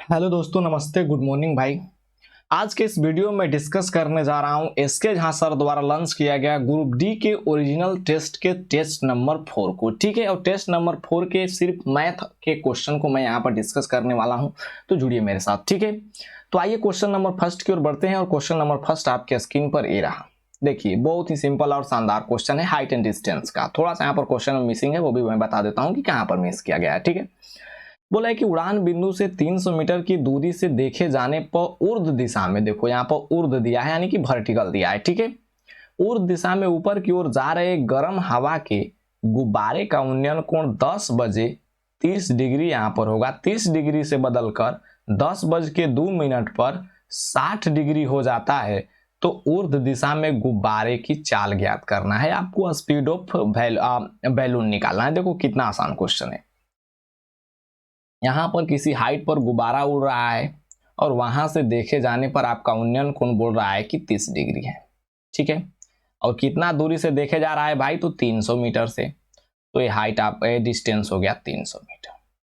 Hello दोस्तों, नमस्ते, good morning भाई। आज के इस वीडियो में डिस्कस करने जा रहा हूं एसके झा सर द्वारा लॉन्च किया गया ग्रुप डी के ओरिजिनल टेस्ट के टेस्ट नंबर 4 को। ठीक है, और टेस्ट नंबर 4 के सिर्फ मैथ के क्वेश्चन को मैं यहां पर डिस्कस करने वाला हूं, तो जुड़िए मेरे साथ। ठीक है, तो आइए क्वेश्चन नंबर फर्स्ट की ओर बढ़ते हैं। और क्वेश्चन नंबर फर्स्ट आपके स्क्रीन पर ये रहा। देखिए, बहुत ही सिंपल और शानदार क्वेश्चन है हाइट एंड डिस्टेंस का। थोड़ा सा यहाँ पर क्वेश्चन में मिसिंग है, वो भी मैं बता देता हूँ कि कहाँ पर मिस किया गया है। ठीक है, बोला है कि उड़ान बिंदु से 300 मीटर की दूरी से देखे जाने पर ऊर्ध्व दिशा में, देखो यहाँ पर ऊर्ध्व दिया है यानी कि वर्टिकल दिया है। ठीक है, ऊर्ध्व दिशा में ऊपर की ओर जा रहे गर्म हवा के गुब्बारे का उन्नयन कोण 10 बजे 30 डिग्री यहाँ पर होगा। 30 डिग्री से बदलकर 10 बज के 2 मिनट पर 60 डिग्री हो जाता है। तो ऊर्ध्व दिशा में गुब्बारे की चाल ज्ञात करना है। आपको स्पीड ऑफ बैलून निकालना है। देखो कितना आसान क्वेश्चन है। यहाँ पर किसी हाइट पर गुब्बारा उड़ रहा है और वहां से देखे जाने पर आपका उन्नयन कोण बोल रहा है कि 30 डिग्री है। ठीक है, और कितना दूरी से देखे जा रहा है भाई, तो 300 मीटर से। तो ये हाइट आप डिस्टेंस हो गया 300 मीटर।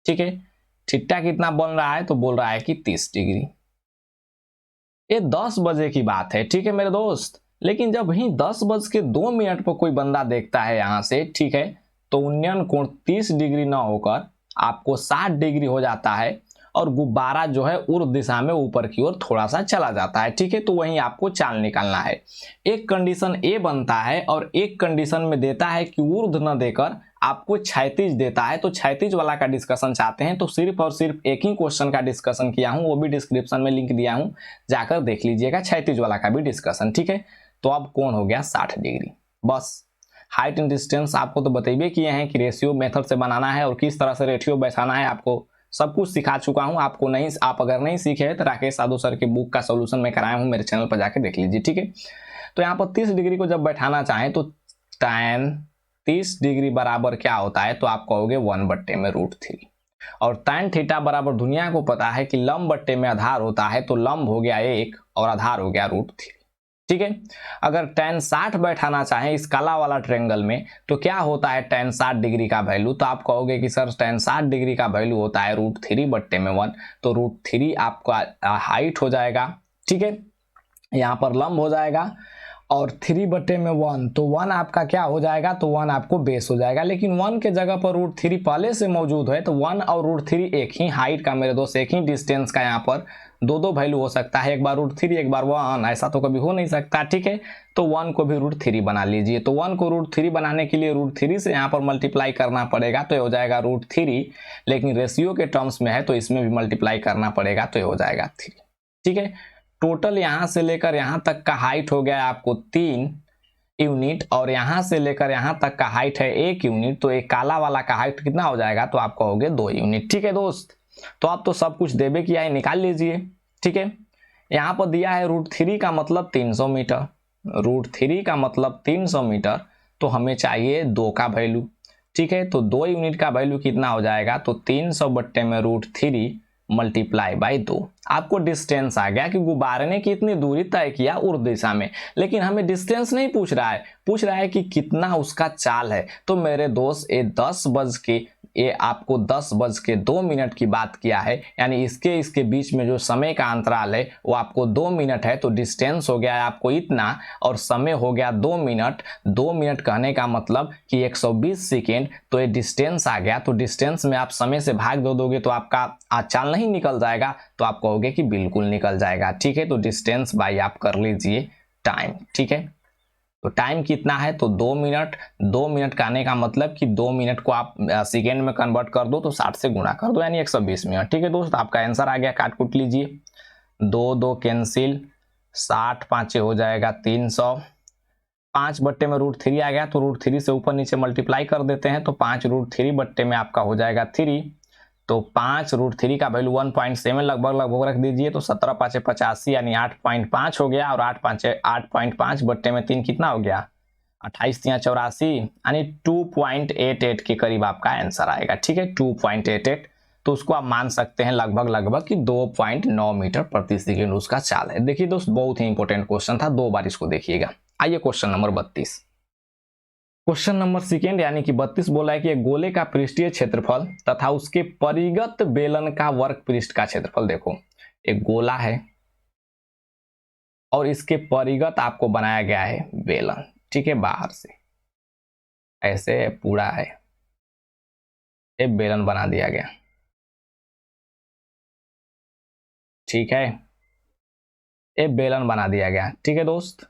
ठीक है, थीटा कितना बन रहा है, तो बोल रहा है कि 30 डिग्री। ये 10 बजे की बात है। ठीक है मेरे दोस्त, लेकिन जब वही 10 बज के 2 मिनट पर कोई बंदा देखता है यहां से, ठीक है, तो उन्नयन कोण 30 डिग्री ना होकर आपको 60 डिग्री हो जाता है और गुब्बारा जो है ऊर्ध्व दिशा में ऊपर की ओर थोड़ा सा चला जाता है। ठीक है, तो वहीं आपको चाल निकालना है। एक कंडीशन ए बनता है और एक कंडीशन में देता है कि ऊर्ध्व न देकर आपको क्षैतिज देता है। तो क्षैतिज वाला का डिस्कशन चाहते हैं तो सिर्फ और सिर्फ एक ही क्वेश्चन का डिस्कशन किया हूं, वो भी डिस्क्रिप्शन में लिंक दिया हूं, जाकर देख लीजिएगा क्षैतिज वाला का भी डिस्कशन। ठीक है, तो अब कोण हो गया 60 डिग्री। बस हाइट एंड डिस्टेंस आपको तो बताइए किए हैं कि रेशियो मेथड से बनाना है और किस तरह से रेशियो बैठाना है, आपको सब कुछ सिखा चुका हूं। आपको नहीं, आप अगर नहीं सीखे हैं तो राकेश साधु सर के बुक का सोल्यूशन मैं कराया हूं, मेरे चैनल पर जाके देख लीजिए। ठीक है, तो यहाँ पर 30 डिग्री को जब बैठाना चाहें तो tan 30 डिग्री बराबर क्या होता है, तो आप कहोगे 1/√3। और tan थीटा बराबर दुनिया को पता है कि लंब बट्टे में आधार होता है, तो लंब हो गया 1 और आधार हो गया √3। ठीक है, अगर tan 60 बैठाना चाहें इस काला वाला ट्रायंगल में, तो क्या होता है tan 60 डिग्री का वैल्यू, तो आप कहोगे कि सर tan 60 डिग्री का वैल्यू होता है √3/1। तो √3 आपका हाइट हो जाएगा। ठीक है, यहाँ पर लंब हो जाएगा और 3/1, तो 1 आपका क्या हो जाएगा, तो 1 आपको बेस हो जाएगा। लेकिन 1 के जगह पर √3 पहले से मौजूद है, तो 1 और √3 एक ही हाइट का मेरे दोस्त, एक ही डिस्टेंस का यहाँ पर दो वैल्यू हो सकता है, एक बार √3 एक बार 1, ऐसा तो कभी हो नहीं सकता। ठीक है, तो 1 को भी √3 बना लीजिए। तो 1 को √3 बनाने के लिए √3 से यहाँ पर मल्टीप्लाई करना पड़ेगा, तो ये हो जाएगा √3। लेकिन रेशियो के टर्म्स में है तो इसमें भी मल्टीप्लाई करना पड़ेगा, तो ये हो जाएगा 3। ठीक है, टोटल यहां से लेकर यहां तक का हाइट हो गया आपको 3 यूनिट और यहां से लेकर यहां तक का हाइट है 1 यूनिट। तो एक काला वाला का हाइट कितना हो जाएगा, तो आप कहोगे 2 यूनिट। ठीक है दोस्त, तो आप तो सब कुछ देवे किया है, निकाल लीजिए। ठीक है, यहां पर दिया है √3 का मतलब 300 मीटर, √3 का मतलब 300 मीटर, तो हमें चाहिए 2 का वैल्यू। ठीक है, तो 2 यूनिट का वैल्यू कितना हो जाएगा, तो 300/√3 मल्टीप्लाई बाई 2। आपको डिस्टेंस आ गया कि गुब्बारे ने कितनी दूरी तय किया ऊर्ध्व दिशा में। लेकिन हमें डिस्टेंस नहीं पूछ रहा है, पूछ रहा है कि कितना उसका चाल है। तो मेरे दोस्त ये आपको 10 बज के 2 मिनट की बात किया है, यानी इसके बीच में जो समय का अंतराल है वो आपको 2 मिनट है। तो डिस्टेंस हो गया है आपको इतना और समय हो गया 2 मिनट। 2 मिनट कहने का मतलब कि 120 सेकेंड। तो ये डिस्टेंस आ गया। तो डिस्टेंस में आप समय से भाग दे दोगे तो आपका चाल नहीं निकल जाएगा, तो आप कहोगे कि बिल्कुल निकल जाएगा। ठीक है, तो डिस्टेंस बाई आप कर लीजिए टाइम। ठीक है, तो टाइम कितना है, तो 2 मिनट। 2 मिनट का आने का मतलब कि 2 मिनट को आप सेकेंड में कन्वर्ट कर दो, तो 60 से गुणा कर दो, यानी 120 मिनट। ठीक है दोस्त, आपका आंसर आ गया। काट कूट लीजिए, 2 कैंसिल, 60 5 हो जाएगा 300। 5/√3 आ गया, तो √3 से ऊपर नीचे मल्टीप्लाई कर देते हैं, तो 5√3 में आपका हो जाएगा 3। तो 5√3 का वैल्यू 1.7 लगभग रख दीजिए, तो 17 5 85 यानी 8.5 हो गया। और 8.5/3 कितना हो गया, 28 3 84 यानी 2.88 के करीब आपका आंसर आएगा। ठीक है, 2.88। तो उसको आप मान सकते हैं लगभग कि 2.9 मीटर प्रति सेकेंड उसका चाल है। देखिए दोस्त, बहुत ही इंपॉर्टेंट क्वेश्चन था, 2 बार इसको देखिएगा। आइए question number 32। Question number second यानी कि 32 बोला है कि एक गोले का पृष्ठीय क्षेत्रफल तथा उसके परिगत बेलन का वर्ग पृष्ठ का क्षेत्रफल। देखो एक गोला है और इसके परिगत आपको बनाया गया है बेलन, ठीक है, बाहर से ऐसे पूरा है, एक बेलन बना दिया गया, ठीक है, एक बेलन बना दिया गया, ठीक है दोस्त।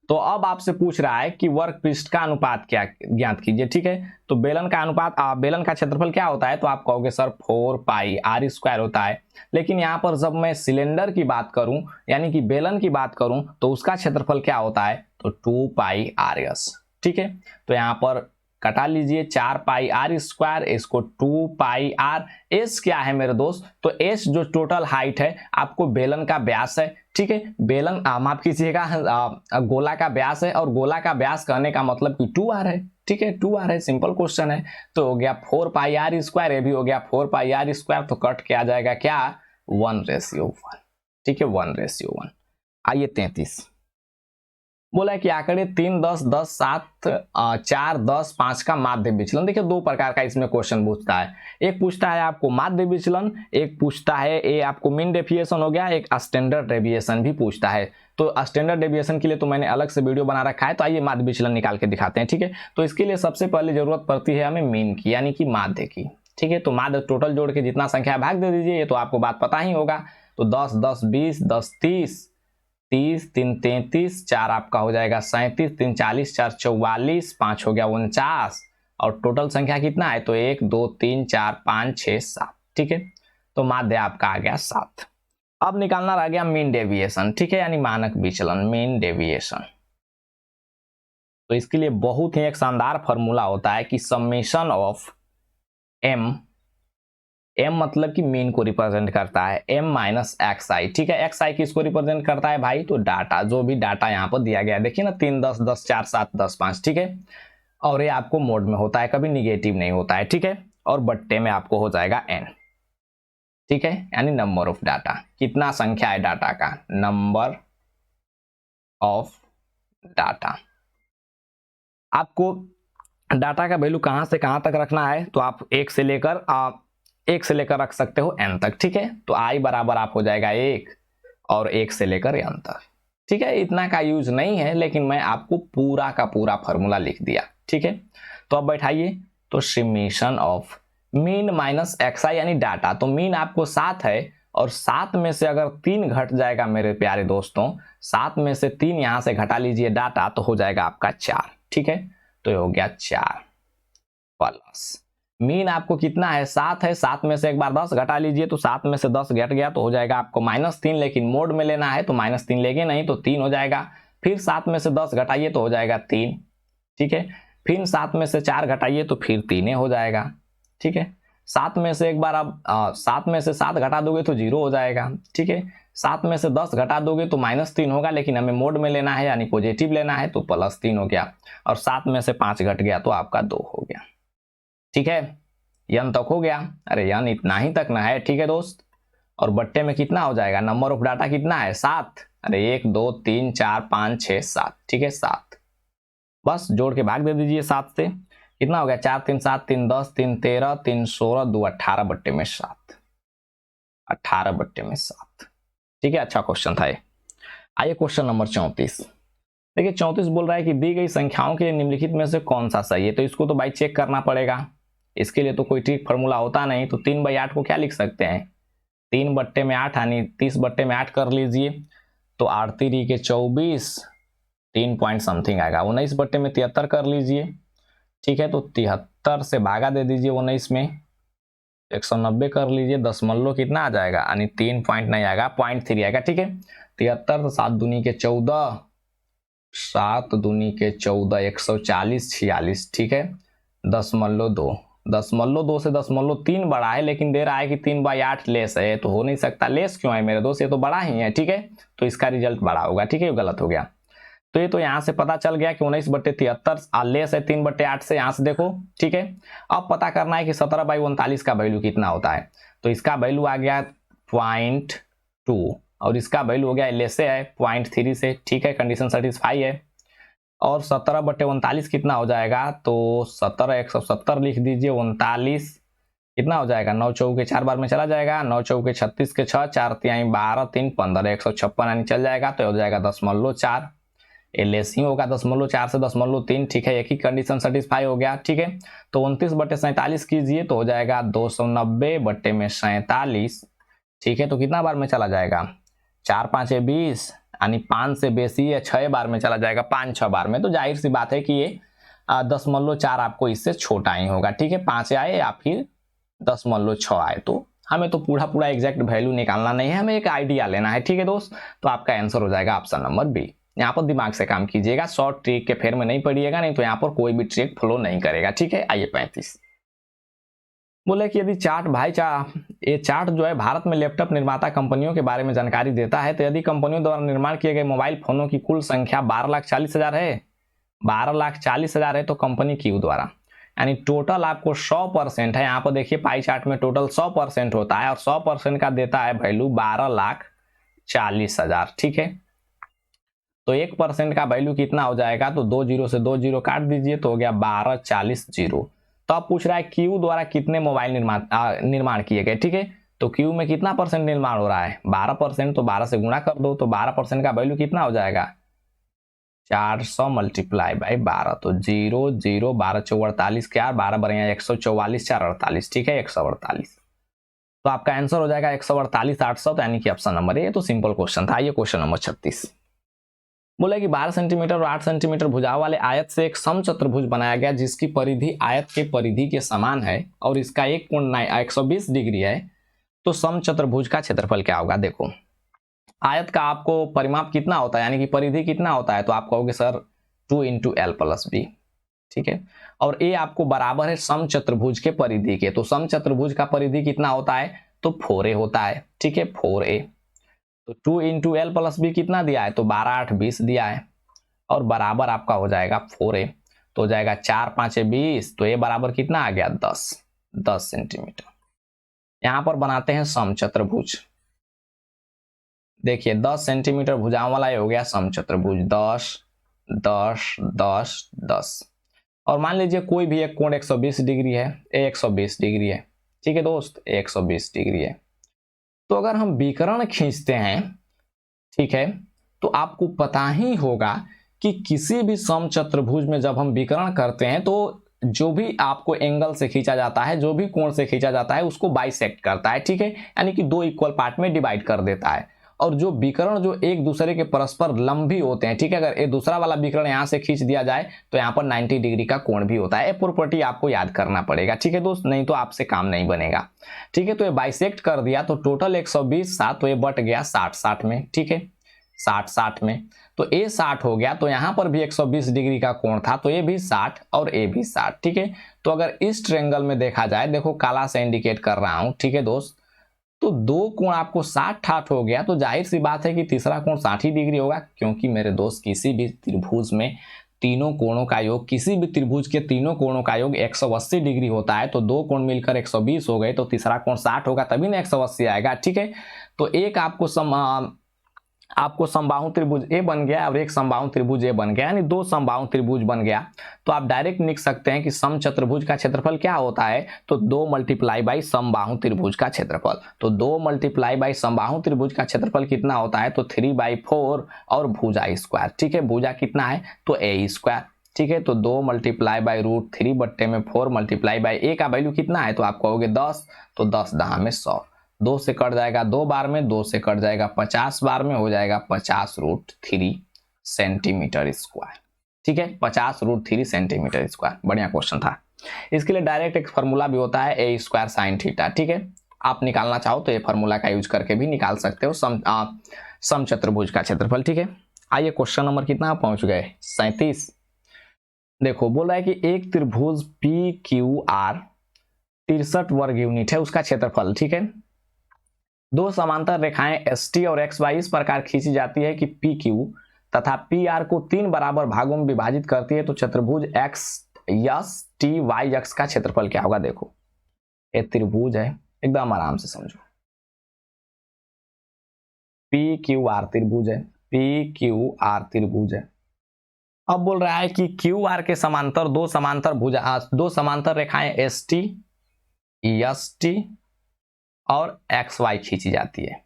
तो अब आपसे पूछ रहा है कि वर्ग पृष्ठ का अनुपात क्या ज्ञात कीजिए, ठीक है। तो बेलन का अनुपात, बेलन का क्षेत्रफल क्या होता है, तो आप कहोगे सर 4 पाई आर स्क्वायर होता है। लेकिन यहाँ पर जब मैं सिलेंडर की बात करूं यानी कि बेलन की बात करूं तो उसका क्षेत्रफल क्या होता है, तो 2 पाई आर एस, ठीक है। तो यहाँ पर कटा लीजिए 4 पाई आर स्क्वायर, इसको 2 पाई आर। एस क्या है मेरे दोस्त, तो एस जो टोटल हाइट है आपको बेलन का व्यास है, ठीक है। बेलन माफ कीजिएगा, गोला का व्यास है और गोला का व्यास कहने का मतलब कि 2r है, ठीक है, 2r है, सिंपल क्वेश्चन है। तो हो गया 4 पाई आर स्क्वायर, ये भी हो गया 4 पाई आर स्क्वायर, तो कट के आ जाएगा क्या, 1:1, ठीक है, 1:1। आइए 33 बोला है कि आंकड़े 3, 10, 10, 7, 4, 10, 5 का माध्य विचलन। देखिए दो प्रकार का इसमें क्वेश्चन पूछता है, एक पूछता है आपको माध्य विचलन, एक पूछता है ये आपको मीन डेविएशन हो गया, एक स्टैंडर्ड डेविएशन भी पूछता है। तो स्टैंडर्ड डेविएशन के लिए तो मैंने अलग से वीडियो बना रखा है, तो आइए माध्य विचलन निकाल के दिखाते हैं, ठीक है। तो इसके लिए सबसे पहले जरूरत पड़ती है हमें मीन की यानी कि माध्य की, ठीक है। तो माध्य टोटल जोड़ के जितना संख्या भाग दे दीजिए, ये तो आपको बात पता ही होगा। तो 10, 10, 20, 10, 30, 30, 3, 33, 4 आपका हो जाएगा 37, 3, 40, 4, 44, 5 हो गया 49, और टोटल संख्या कितना है, तो 1, 2, 3, 4, 5, 6, 7, ठीक है। तो माध्य आपका आ गया 7। अब निकालना रह गया मीन डेविएशन, ठीक है, यानी मानक विचलन, मीन डेविएशन। तो इसके लिए बहुत ही एक शानदार फॉर्मूला होता है कि समेशन ऑफ एम, एम मतलब कि मीन को रिप्रेजेंट करता है, एम माइनस एक्स आई, ठीक है। एक्स आई किसको रिप्रेजेंट करता है भाई, तो डाटा, जो भी डाटा यहाँ पर दिया गया है, देखिए ना 3, 10, 10, 4, 7, 10, 5, ठीक है। और ये आपको मोड में होता है, कभी निगेटिव नहीं होता है, ठीक है। और बट्टे में आपको हो जाएगा एन, ठीक है, यानी नंबर ऑफ डाटा, कितना संख्या है डाटा का, नंबर ऑफ डाटा। आपको डाटा का वैल्यू कहां से कहां तक रखना है, तो आप 1 से लेकर रख सकते हो n तक, ठीक है। तो i बराबर आप हो जाएगा 1 और 1 से लेकर n तक, ठीक है। इतना का यूज नहीं है, लेकिन मैं आपको पूरा का पूरा फॉर्मूला लिख दिया, ठीक है। तो अब बैठाइए, तो summation of mean minus X I यानी डाटा, तो मीन आपको 7 है और 7 में से अगर 3 घट जाएगा मेरे प्यारे दोस्तों, 7 में से 3 यहां से घटा लीजिए डाटा, तो हो जाएगा आपका 4, ठीक है। तो ये हो गया 4 प्लस मीन आपको कितना है, 7 है, 7 में से एक बार 10 घटा लीजिए, तो 7 में से 10 घट गया तो हो जाएगा आपको -3, लेकिन मोड में लेना है तो -3 लेंगे नहीं, तो 3 हो जाएगा। फिर 7 में से 10 घटाइए तो हो जाएगा 3, ठीक है। फिर 7 में से 4 घटाइए तो फिर 3 हो जाएगा, ठीक है। 7 में से एक बार आप 7 में से 7 घटा दोगे तो 0 हो जाएगा, ठीक है। 7 में से 10 घटा दोगे तो -3 होगा, लेकिन हमें मोड में लेना है यानी पॉजिटिव लेना है, तो +3 हो गया। और 7 में से 5 घट गया तो आपका 2 हो गया, ठीक है। यन तक हो गया, अरे यन इतना ही तक ना है, ठीक है दोस्त। और बट्टे में कितना हो जाएगा, नंबर ऑफ डाटा कितना है 7, अरे 1, 2, 3, 4, 5, 6, 7, ठीक है 7। बस जोड़ के भाग दे दीजिए 7 से, कितना हो गया 4, 3, 7, 3, 10, 3, 13, 3, 16, 2, 18 बट्टे में 7, 18 बट्टे में 7, ठीक है। अच्छा क्वेश्चन था ये। आइए क्वेश्चन नंबर 34। देखिए 34 बोल रहा है कि दी गई संख्याओं के निम्नलिखित में से कौन सा सही है, तो इसको तो भाई चेक करना पड़ेगा, इसके लिए तो कोई ट्रिक फार्मूला होता नहीं। तो 3/8 को क्या लिख सकते हैं, 3 बट्टे में 8 यानी 30 बट्टे में 8 कर लीजिए, तो 8 3 के 24, 3 पॉइंट समथिंग आएगा। 19 बट्टे में 73 कर लीजिए, ठीक है। तो 73 से भागा दे दीजिए 19 में, 190 कर लीजिए, दशमलव कितना आ जाएगा, यानी 3 पॉइंट नहीं आएगा, 0.3 आएगा, ठीक है। 73 तो 7 दूनी के 14, 7 दूनी के 14, 140, 46, ठीक है। 0.2, 0.2 से 0.3 बड़ा है, लेकिन दे रहा है कि 3/8 लेस है, तो हो नहीं सकता। लेस क्यों है मेरे दोस्त, ये तो बड़ा ही है, ठीक है। तो इसका रिजल्ट बड़ा होगा, ठीक है, गलत हो गया। तो ये तो यहां से पता चल गया कि 19/73 लेस है 3/8 से, यहां से देखो, ठीक है। अब पता करना है कि 17/39 का वैल्यू कितना होता है, तो इसका वैल्यू आ गया 0.2 और इसका वैल्यू हो गया लेस है 0.3 से, ठीक है, कंडीशन सेटिस्फाई है। और 17/39 कितना हो जाएगा, तो 17 लिख दीजिए, 39 कितना हो जाएगा, 9 चौके 4 बार में चला जाएगा, 9 चौके 36 के 6, 4 तिहाई 12, 3 15, 156 यानी चल जाएगा, तो हो जाएगा 0.4। लेस ही होगा 0.4 से 0.3, ठीक है, एक ही कंडीशन सेटिस्फाई हो गया, ठीक है। तो 29/47 कीजिए तो हो जाएगा 290/47, ठीक है। तो कितना बार में चला जाएगा, 4 5 20, यानी 5 से बेसी है 6 बार में चला जाएगा, 5-6 बार में। तो जाहिर सी बात है कि ये 10.4 आपको इससे छोटा ही होगा, ठीक है। 5 आए या फिर 10.6 आए, तो हमें तो पूरा पूरा एग्जैक्ट वैल्यू निकालना नहीं है, हमें एक आइडिया लेना है, ठीक है दोस्त। तो आपका आंसर हो जाएगा ऑप्शन नंबर बी। यहाँ पर दिमाग से काम कीजिएगा, शॉर्ट ट्रिक के फेर में नहीं पड़िएगा, नहीं तो यहाँ पर कोई भी ट्रिक फ्लो नहीं करेगा, ठीक है। आइए 35 बोले कि यदि ये चार्ट जो है भारत में लैपटॉप निर्माता कंपनियों के बारे में जानकारी देता है, तो यदि कंपनियों द्वारा निर्माण किए गए मोबाइल फोनों की कुल संख्या 12,40,000 है, 12,40,000 है, तो कंपनी क्यू द्वारा यानी टोटल आपको 100% है। यहाँ पर देखिए पाई चार्ट में टोटल 100% होता है और 100% का देता है वैल्यू 12,40,000, ठीक है। तो 1% का वैल्यू कितना हो जाएगा, तो 2 जीरो से 2 जीरो काट दीजिए तो हो गया 12,40 जीरो। तो अब पूछ रहा है क्यू द्वारा कितने मोबाइल निर्माण किए गए, ठीक है। तो क्यू में कितना परसेंट निर्माण हो रहा है, 12%, तो 12 से गुणा कर दो, तो 12% का वैल्यू कितना हो जाएगा, 400 मल्टीप्लाई बाई 12, तो 0 0 12 चौ 48 क्या, 12 बढ़िया 144 4 48, ठीक है, 148। तो आपका आंसर हो जाएगा 148 800, तो यानी कि ऑप्शन नंबर ए। तो सिंपल क्वेश्चन था। ये क्वेश्चन नंबर 36 बोला कि 12 सेंटीमीटर और 8 सेंटीमीटर भुजाओं वाले आयत से एक समचतुर्भुज बनाया गया जिसकी परिधि आयत के परिधि के समान है और इसका एक कोण 120 डिग्री है, तो समचतुर्भुज का क्षेत्रफल क्या होगा। देखो आयत का आपको परिमाप कितना होता है, यानी कि परिधि कितना होता है, तो आप कहोगे सर 2 × L+B, ठीक है। और ए आपको बराबर है समचतुर्भुज के परिधि के, तो समचतुर्भुज का परिधि कितना होता है, तो 4a होता है, ठीक है, 4a। तो 2 × L+B कितना दिया है, तो 12 8 20 दिया है और बराबर आपका हो जाएगा 4a, तो हो जाएगा 4 5 20, तो ए बराबर कितना आ गया 10 सेंटीमीटर। यहां पर बनाते हैं समचतुर्भुज। देखिए 10 सेंटीमीटर भुजाओं वाला ये हो गया समचतुर्भुज, 10 10 10 10। और मान लीजिए कोई भी एक कोण 120 डिग्री है, ए 120 डिग्री है, ठीक है दोस्त, 120 डिग्री है। तो अगर हम विकर्ण खींचते हैं, ठीक है, तो आपको पता ही होगा कि किसी भी समचतुर्भुज में जब हम विकर्ण करते हैं तो जो भी आपको एंगल से खींचा जाता है, जो भी कोण से खींचा जाता है उसको बाइसेक्ट करता है, ठीक है, यानी कि 2 इक्वल पार्ट में डिवाइड कर देता है। और जो विकर्ण जो एक दूसरे के परस्पर लंबी होते हैं, ठीक है, अगर ये दूसरा वाला विकर्ण यहां से खींच दिया जाए तो यहाँ पर 90 डिग्री का कोण भी होता है। ये प्रॉपर्टी आपको याद करना पड़ेगा, ठीक है दोस्त, नहीं तो आपसे काम नहीं बनेगा, ठीक है। तो ये बाइसेक्ट कर दिया तो टोटल 120 था, तो ये बट गया 60 60 में, ठीक है, 60 60 में, तो ए 60 हो गया। तो यहां पर भी 120 डिग्री का कोण था, तो ये भी 60 और ए भी 60, ठीक है। तो अगर इस ट्रायंगल में देखा जाए, देखो काला से इंडिकेट कर रहा हूं, ठीक है दोस्त, तो दो कोण आपको 60 60 हो गया, तो जाहिर सी बात है कि तीसरा कोण 60 ही डिग्री होगा, क्योंकि मेरे दोस्त किसी भी त्रिभुज में तीनों कोणों का योग, किसी भी त्रिभुज के तीनों कोणों का योग 180 डिग्री होता है। तो दो कोण मिलकर 120 हो गए, तो तीसरा कोण 60 होगा, तभी ना 180 आएगा, ठीक है। तो एक आपको समबाहु त्रिभुज ए बन गया और एक समबाहु त्रिभुज ए बन गया, यानी दो समबाहु त्रिभुज बन गया। तो आप डायरेक्ट लिख सकते हैं कि समचतुर्भुज का क्षेत्रफल क्या होता है, तो 2 मल्टीप्लाई बाई समबाहु त्रिभुज का क्षेत्रफल। तो 2 मल्टीप्लाई बाई समबाहु त्रिभुज का क्षेत्रफल कितना होता है, तो 3/4 और भुजा स्क्वायर, ठीक है, भुजा कितना है, तो ए स्क्वायर, ठीक है। तो 2 मल्टीप्लाई बाई √3 बट्टे में 4 मल्टीप्लाई बाई ए का वैल्यू कितना है, तो आप कहोगे 10, तो 10 10 में 100, 2 से कट जाएगा 2 बार में, 2 से कट जाएगा 50 बार में, हो जाएगा 50√3 सेंटीमीटर स्क्वायर, ठीक है, 50√3 सेंटीमीटर स्क्वायर। बढ़िया क्वेश्चन था। इसके लिए डायरेक्ट एक फॉर्मूला भी होता है ए स्क्वायर साइन थीटा, ठीक है, आप निकालना चाहो तो ये फॉर्मूला का यूज करके भी निकाल सकते हो समचतुर्भुज का क्षेत्रफल, ठीक है। आइए क्वेश्चन नंबर कितना पहुंच गए, 37। देखो बोल रहा है कि एक त्रिभुज पी क्यू आर 63 वर्ग यूनिट है, उसका क्षेत्रफल, ठीक है। दो समांतर रेखाएं एस टी और एक्स वाई इस प्रकार खींची जाती है कि पी क्यू तथा पी आर को 3 बराबर भागों में विभाजित करती है, तो चतुर्भुज X S T Y X का क्षेत्रफल क्या होगा। देखो ये त्रिभुज है, एकदम आराम से समझो, पी क्यू आर त्रिभुज है, पी क्यू आर त्रिभुज है, अब बोल रहा है कि क्यू आर के समांतर दो समांतर रेखाएं एस टी और एक्स वाई खींची जाती है,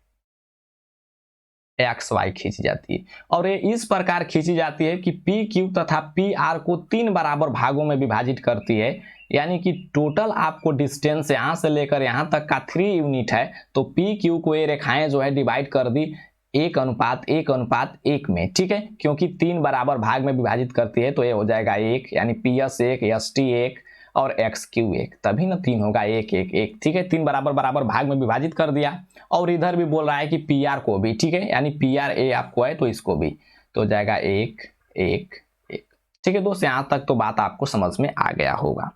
और ये इस प्रकार खींची जाती है कि पी क्यू तथा पी आर को 3 बराबर भागों में विभाजित करती है। यानी कि टोटल आपको डिस्टेंस यहां से लेकर यहां तक का 3 यूनिट है, तो पी क्यू को ये रेखाएं जो है डिवाइड कर दी 1:1:1 में, ठीक है, क्योंकि 3 बराबर भाग में विभाजित करती है, तो ये हो जाएगा 1, यानी पी एस 1, एस टी 1 और एक्स क्यू 1, तभी ना 3 होगा, 1:1:1, ठीक है। 3 बराबर भाग में विभाजित कर दिया। और इधर भी बोल रहा है कि पी आर को भी, ठीक है, यानी पी आर ए आपको है तो इसको भी, तो हो जाएगा 1:1:1, ठीक है दोस्त। यहां तक तो बात आपको समझ में आ गया होगा।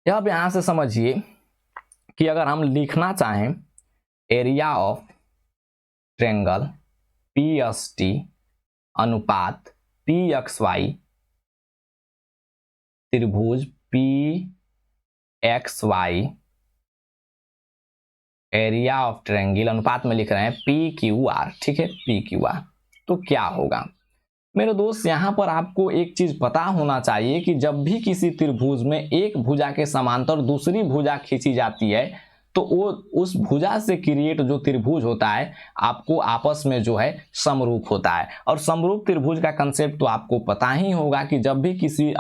अब यहां से समझिए कि अगर हम लिखना चाहें area of triangle P S T अनुपात पी एक्स वाई, त्रिभुज P X Y area of triangle अनुपात में लिख रहे हैं पी क्यू आर, ठीक है, पी क्यू आर, तो क्या होगा मेरे दोस्त। यहां पर आपको एक चीज पता होना चाहिए कि जब भी किसी त्रिभुज में एक भुजा के समांतर दूसरी भुजा खींची जाती है, तो वो उस भुजा से क्रिएट जो त्रिभुज होता है आपको आपस में जो है समरूप होता है। और समरूप त्रिभुज का कंसेप्ट तो आपको पता ही होगा कि जब भी किसी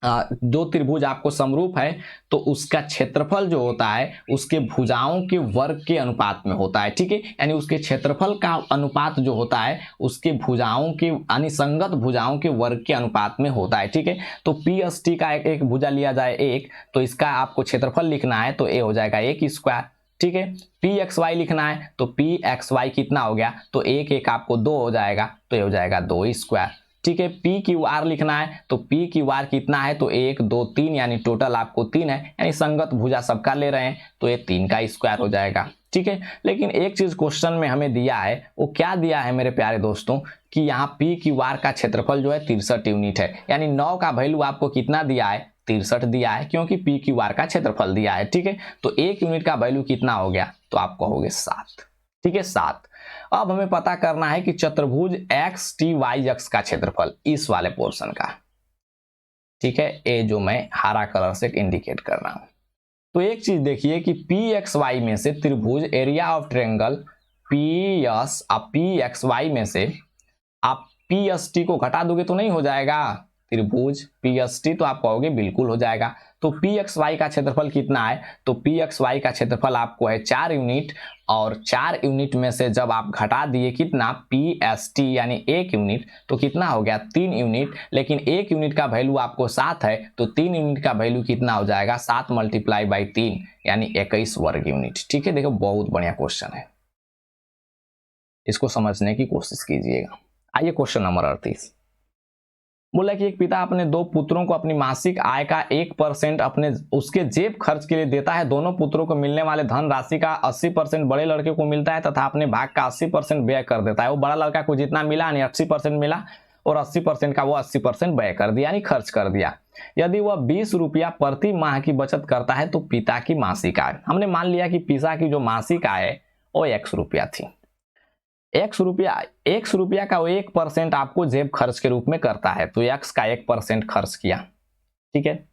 दो त्रिभुज आपको समरूप है तो उसका क्षेत्रफल जो होता है उसके भुजाओं के वर्ग के अनुपात में होता है, ठीक है, यानी उसके क्षेत्रफल का अनुपात जो होता है उसके भुजाओं के यानी संगत भुजाओं के वर्ग के अनुपात में होता है, ठीक है। तो पी एस टी का एक भुजा लिया जाए 1, तो इसका आपको क्षेत्रफल लिखना है तो ए हो जाएगा 1 स्क्वायर, ठीक है। पी एक्स वाई लिखना है तो पी एक्स वाई कितना हो गया, तो 1 आपको 2 हो जाएगा, तो ये हो जाएगा 2 स्क्वायर, ठीक है। पी क्यू आर लिखना है तो पी क्यू आर कितना है, तो 1 2 3, यानी टोटल आपको 3 है, यानी संगत भुजा सबका ले रहे हैं तो ये 3 का स्क्वायर हो जाएगा, ठीक है। लेकिन एक चीज क्वेश्चन में हमें दिया है, वो क्या दिया है मेरे प्यारे दोस्तों, कि यहाँ पी क्यू आर का क्षेत्रफल जो है 63 यूनिट है, यानी 9 का वैल्यू आपको कितना दिया है, 63 दिया है, क्योंकि पी क्यू आर का क्षेत्रफल दिया है, ठीक है। तो 1 यूनिट का वैल्यू कितना हो गया, तो आपको हो गया 7, ठीक है, 7। अब हमें पता करना है कि चतुर्भुज एक्स टी वाई एक्स का क्षेत्रफल इस वाले पोर्शन का, ठीक है, ये जो मैं हरा कलर से इंडिकेट कर रहा हूं। तो एक चीज देखिए कि पी एक्स वाई में से त्रिभुज area of triangle P X Y में से आप पी एस टी को घटा दोगे तो नहीं हो जाएगा त्रिभुज पी एस टी, तो आप कहोगे बिल्कुल हो जाएगा। तो पी एक्स वाई का क्षेत्रफल कितना है, तो पी एक्स वाई का क्षेत्रफल आपको है 4 यूनिट, और 4 यूनिट में से जब आप घटा दिए कितना पी एस टी यानी 1 यूनिट, तो कितना हो गया 3 यूनिट, लेकिन 1 यूनिट का वैल्यू आपको 7 है, तो 3 यूनिट का वैल्यू कितना हो जाएगा 7 × 3 यानी 21 वर्ग यूनिट, ठीक है। देखो बहुत बढ़िया क्वेश्चन है, इसको समझने की कोशिश कीजिएगा। आइए क्वेश्चन नंबर 38, बोला कि एक पिता अपने 2 पुत्रों को अपनी मासिक आय का 1% अपने उसके जेब खर्च के लिए देता है। दोनों पुत्रों को मिलने वाले धन राशि का 80% बड़े लड़के को मिलता है तथा अपने भाग का 80% व्यय कर देता है। वो बड़ा लड़का को जितना मिला यानी 80% मिला, और 80% का वो 80% व्यय कर दिया यानी खर्च कर दिया। यदि वह 20 रुपया प्रति माह की बचत करता है तो पिता की मासिक आय, हमने मान लिया कि पिता की जो मासिक आय है वो 100 रुपया थी। 100 रुपया का वो 1% आपको जेब खर्च के रूप में करता है, तो एक्स का 1% खर्च किया, ठीक है,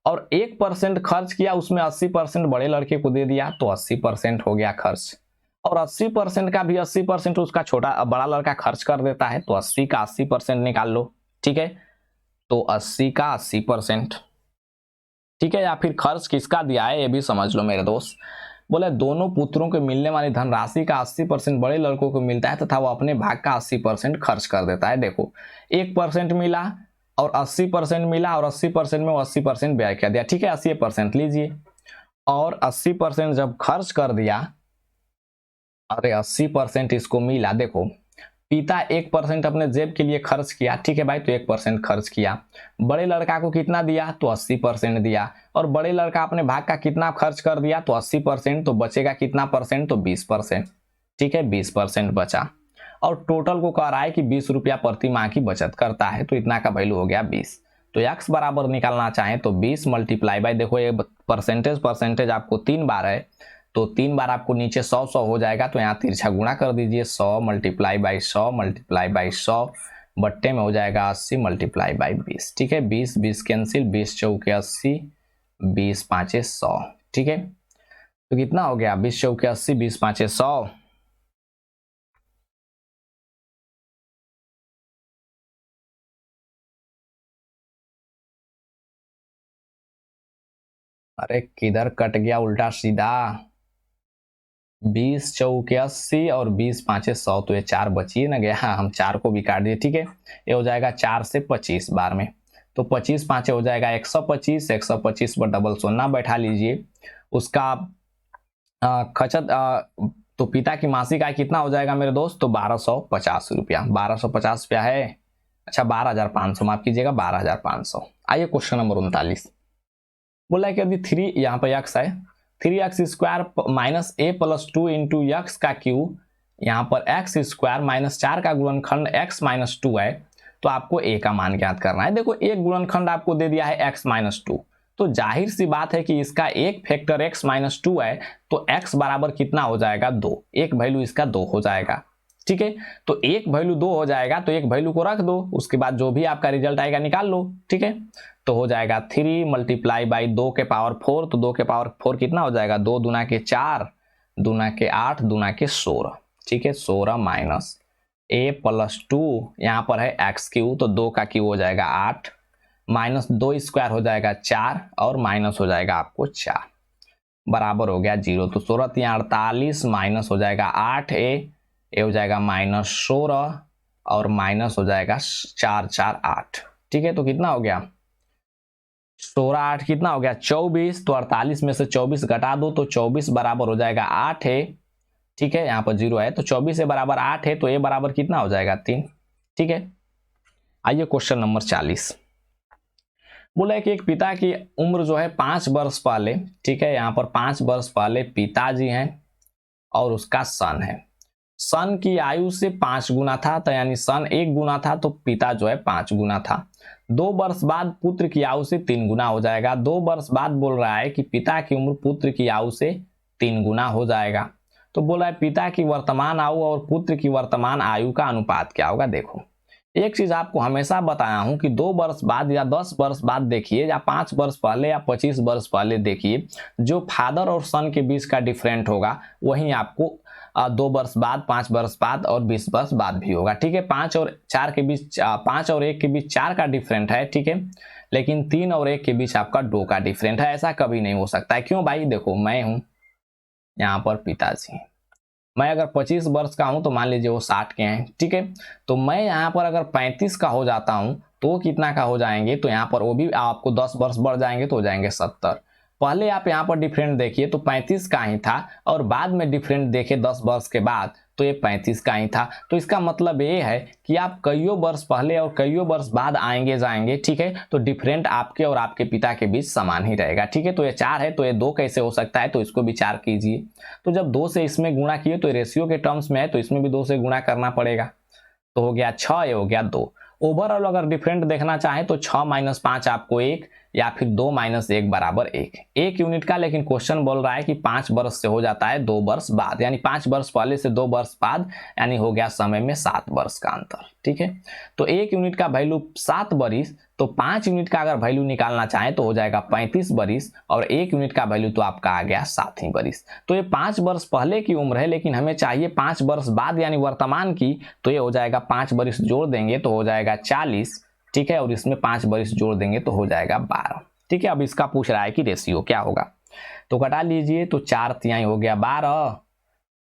और 1% खर्च किया, उसमें 80% बड़े लड़के को दे दिया, तो 80% हो गया खर्च, और 80% का भी 80% उसका बड़ा लड़का खर्च कर देता है, तो 80 का 80% निकाल लो, ठीक है, तो 80 का 80%, ठीक है। या फिर खर्च किसका दिया है ये भी समझ लो मेरे दोस्त। बोले दोनों पुत्रों को मिलने वाली धनराशि का 80% बड़े लड़कों को मिलता है तथा वो अपने भाग का 80% खर्च कर देता है। देखो 1% मिला और 80% मिला, और 80% में वो 80% व्यय कर दिया, ठीक है, 80% लीजिए, और 80% जब खर्च कर दिया, अरे 80% इसको मिला, देखो पिता 1% अपने जेब के लिए खर्च किया, ठीक है भाई, तो 1% खर्च किया। बड़े लड़का को कितना दिया, तो 80% दिया, और बड़े लड़का अपने भाग का कितना खर्च कर दिया, तो 80%, तो बचेगा कितना परसेंट, तो 20%, ठीक है, 20% बचा, और टोटल को कह रहा है कि 20 रुपया प्रति माह की बचत करता है, तो इतना का वैल्यू हो गया 20। तो एक्स बराबर निकालना चाहें तो 20 × देखो ये परसेंटेज आपको 3 बार है, तो 3 बार आपको नीचे 100 हो जाएगा, तो यहाँ तिरछा गुणा कर दीजिए, 100 × 100 × 100 बट्टे में हो जाएगा 80 मल्टीप्लाई बाई 20। ठीक है, 20 20 कैंसिल, 20 चौके 80, 20 पाँचे 100। ठीक है, तो कितना हो गया, 20 चौके 80, 20 पाँचे 100। अरे किधर कट गया उल्टा सीधा, 20 चौके 80 और 20 पाँचे 100, तो ये 4 बचिए ना गया, हम 4 को भी काट दिए। ठीक है, ये हो जाएगा 4 से 25 बार में, तो 25 पाँचे हो जाएगा 125, 125 पर डबल शून्य बैठा लीजिए। उसका खचत तो पिता की मासिक आय कितना हो जाएगा मेरे दोस्त, तो 1250 रुपया, 1250 रुपया है। अच्छा 12,500, माफ कीजिएगा 12,500। आइए क्वेश्चन नंबर 39, बोला है कि यदि 3 यहाँ पर x है, 3x स्क्वायर माइनस ए प्लस 2 इंटू एक्स का क्यूब, यहाँ पर x स्क्वायर माइनस 4 का गुणनखंड x माइनस 2 है, तो आपको a का मान ज्ञात करना है। देखो एक गुणनखंड आपको दे दिया है x माइनस 2, तो जाहिर सी बात है कि इसका एक फैक्टर x माइनस 2 है, तो x बराबर कितना हो जाएगा 2, एक वैल्यू इसका 2 हो जाएगा। ठीक है, तो एक वैल्यू 2 हो जाएगा, तो एक वैल्यू को रख दो, उसके बाद जो भी आपका रिजल्ट आएगा निकाल लो। ठीक है, तो हो जाएगा 3 मल्टीप्लाई बाई 2 के पावर 4, तो 2 के पावर 4 कितना हो जाएगा, 2 दूना के 4, दूना के 8, दूना के 16। ठीक है, 16 माइनस a प्लस 2, यहाँ पर है एक्स क्यू, तो 2 का क्यू हो जाएगा 8, माइनस 2 स्क्वायर हो जाएगा 4, और माइनस हो जाएगा आपको 4, बराबर हो गया 0। तो 16 यहाँ 48, माइनस हो जाएगा 8 ए हो जाएगा माइनस 16, और माइनस हो जाएगा 4 4 8। ठीक है, तो कितना हो गया, 16 8 कितना हो गया 24, तो 48 में से 24 घटा दो, तो 24 बराबर हो जाएगा 8 है। ठीक है, यहाँ पर 0 है, तो 24 से बराबर 8 है, तो ए बराबर कितना हो जाएगा 3। ठीक है, आइए क्वेश्चन नंबर 40, बोला है कि एक पिता की उम्र जो है 5 वर्ष पहले, ठीक है, यहाँ पर 5 वर्ष पहले पिताजी हैं और उसका सन है, सन की आयु से 5 गुना था, तो यानी सन 1 गुना था, तो पिता जो है 5 गुना था। 2 वर्ष बाद पुत्र की आयु से 3 गुना हो जाएगा। 2 वर्ष बाद बोल रहा है कि पिता की उम्र पुत्र की आयु से 3 गुना हो जाएगा। तो बोला है पिता की वर्तमान आयु और पुत्र की वर्तमान आयु का अनुपात क्या होगा। देखो एक चीज आपको हमेशा बताया हूं कि 2 वर्ष बाद या 10 वर्ष बाद देखिए, या 5 वर्ष पहले या 25 वर्ष पहले देखिए, जो फादर और सन के बीच का डिफरेंट होगा वहीं आपको 2 वर्ष बाद, 5 वर्ष बाद और 20 वर्ष बाद भी होगा। ठीक है, 5 और 4 के बीच, 5 और 1 के बीच 4 का डिफरेंट है। ठीक है, लेकिन 3 और 1 के बीच आपका 2 का डिफरेंट है। ऐसा कभी नहीं हो सकता है। क्यों भाई, देखो मैं हूं यहाँ पर पिताजी, मैं अगर 25 वर्ष का हूं तो मान लीजिए वो 60 के हैं। ठीक है, तो मैं यहाँ पर अगर 35 का हो जाता हूं तो कितना का हो जाएंगे, तो यहाँ पर वो भी आपको 10 वर्ष बढ़ जाएंगे, तो हो जाएंगे 70। पहले आप यहाँ पर डिफरेंट देखिए तो 35 का ही था, और बाद में डिफरेंट देखे 10 वर्ष के बाद तो ये 35 का ही था। तो इसका मतलब ये है कि आप कईयों वर्ष पहले और कईयों वर्ष बाद आएंगे जाएंगे। ठीक है, तो डिफरेंट आपके और आपके पिता के बीच समान ही रहेगा। ठीक है, तो ये 4 है, तो ये 2 कैसे हो सकता है, तो इसको भी 4 कीजिए। तो जब 2 से इसमें गुणा किए तो रेशियो के टर्म्स में है, तो इसमें भी 2 से गुणा करना पड़ेगा, तो हो गया 6, ये हो गया 2। ओवरऑल अगर डिफरेंट देखना चाहें तो 6 माइनस 5 आपको 1, या फिर 2 माइनस 1 बराबर 1 यूनिट का। लेकिन क्वेश्चन बोल रहा है कि 5 वर्ष से हो जाता है 2 वर्ष बाद, यानी 5 वर्ष पहले से 2 वर्ष बाद, यानी हो गया समय में 7 वर्ष का अंतर। ठीक है, तो 1 यूनिट का वैल्यू 7 वर्ष, तो 5 यूनिट का अगर वैल्यू निकालना चाहें तो हो जाएगा 35 वर्ष, और 1 यूनिट का वैल्यू तो आपका आ गया 7 ही वर्ष। तो ये 5 वर्ष पहले की उम्र है, लेकिन हमें चाहिए 5 वर्ष बाद यानी वर्तमान की, तो ये हो जाएगा 5 वर्ष जोड़ देंगे तो हो जाएगा 40। ठीक है, और इसमें 5 वर्ष जोड़ देंगे तो हो जाएगा 12। ठीक है, अब इसका पूछ रहा है कि रेशियो क्या होगा, तो घटा लीजिए, तो 4 तिहाई हो गया 12,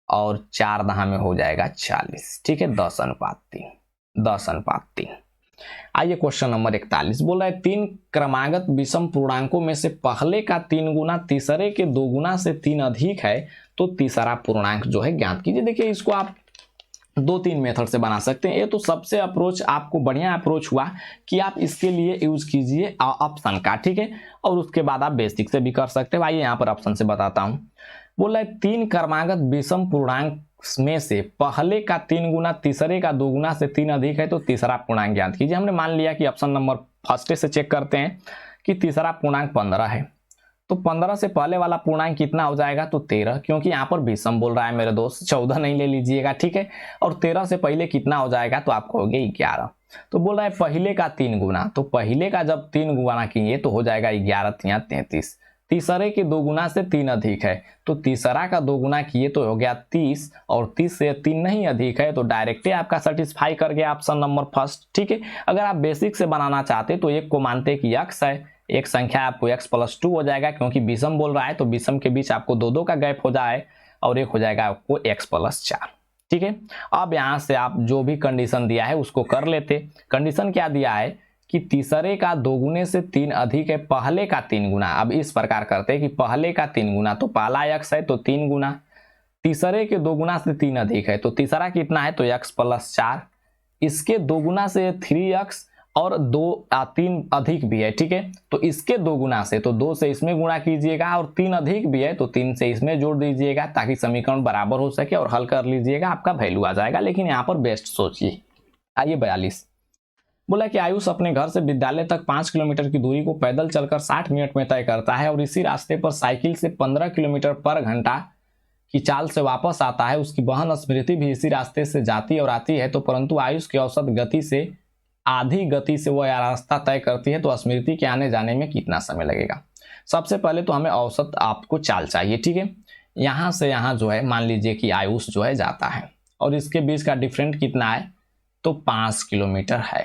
और 4 दहा में हो जाएगा 40। ठीक है, 10:3, 10:3। आइए क्वेश्चन नंबर 41, बोल रहा है 3 क्रमागत विषम पूर्णांकों में से पहले का 3 गुना तीसरे के 2 गुना से 3 अधिक है, तो तीसरा पूर्णांक जो है ज्ञात कीजिए। देखिए इसको आप 2-3 मेथड से बना सकते हैं। ये तो सबसे अप्रोच आपको बढ़िया अप्रोच हुआ कि आप इसके लिए यूज कीजिए ऑप्शन का। ठीक है, और उसके बाद आप बेसिक से भी कर सकते हो। आइए यहाँ पर ऑप्शन से बताता हूँ। बोला है 3 क्रमागत विषम पूर्णांक में से पहले का 3 गुना तीसरे का 2 गुना से 3 अधिक है, तो तीसरा पूर्णांक ज्ञात कीजिए। हमने मान लिया कि ऑप्शन नंबर फर्स्ट से चेक करते हैं कि तीसरा पूर्णांक 15 है, तो 15 से पहले वाला पूर्णांक कितना हो जाएगा, तो 13, क्योंकि यहाँ पर विषम बोल रहा है मेरे दोस्त, 14 नहीं ले लीजिएगा। ठीक है, और 13 से पहले कितना हो जाएगा, तो आपको हो गया 11। तो बोल रहा है पहले का 3 गुना, तो पहले का जब 3 गुना किए तो हो जाएगा 11 तिया 33। तीसरे के 2 गुना से 3 अधिक है, तो तीसरा का 2 गुना किए तो हो गया 30, और 30 से 3 नहीं अधिक है, तो डायरेक्टली आपका सेटिस्फाई कर गया ऑप्शन नंबर फर्स्ट। ठीक है, अगर आप बेसिक से बनाना चाहते तो एक को मानते कि x है, एक संख्या आपको x+2 हो जाएगा, क्योंकि विषम बोल रहा है तो विषम के बीच आपको 2 का गैप हो जाए, और एक हो जाएगा आपको x+4। ठीक है, अब यहां से आप जो भी कंडीशन दिया है उसको कर लेते। कंडीशन क्या दिया है कि तीसरे का 2 गुने से 3 अधिक है पहले का 3 गुना। अब इस प्रकार करते हैं कि पहले का 3 गुना, तो पहला x है तो 3 गुना, तीसरे के 2 गुना से 3 अधिक है तो तीसरा कितना है तो x+4, इसके 2 गुना से 3x और 3 अधिक भी है। ठीक है, तो इसके 2 गुना से, तो 2 से इसमें गुणा कीजिएगा, और 3 अधिक भी है तो 3 से इसमें जोड़ दीजिएगा, ताकि समीकरण बराबर हो सके, और हल कर लीजिएगा, आपका वैल्यू आ जाएगा। लेकिन यहाँ पर बेस्ट सोचिए। आइए 42, बोला कि आयुष अपने घर से विद्यालय तक 5 किलोमीटर की दूरी को पैदल चलकर 60 मिनट में तय करता है, और इसी रास्ते पर साइकिल से 15 किलोमीटर पर घंटा की चाल से वापस आता है। उसकी बहन स्मृति भी इसी रास्ते से जाती और आती है, तो परंतु आयुष की औसत गति से आधी गति से वह रास्ता तय करती है, तो स्मृति के आने जाने में कितना समय लगेगा। सबसे पहले तो हमें औसत आपको चाल चाहिए। ठीक है, यहां से यहां जो है मान लीजिए कि आयुष जो है जाता है, और इसके बीच का डिफरेंट कितना है तो 5 किलोमीटर है।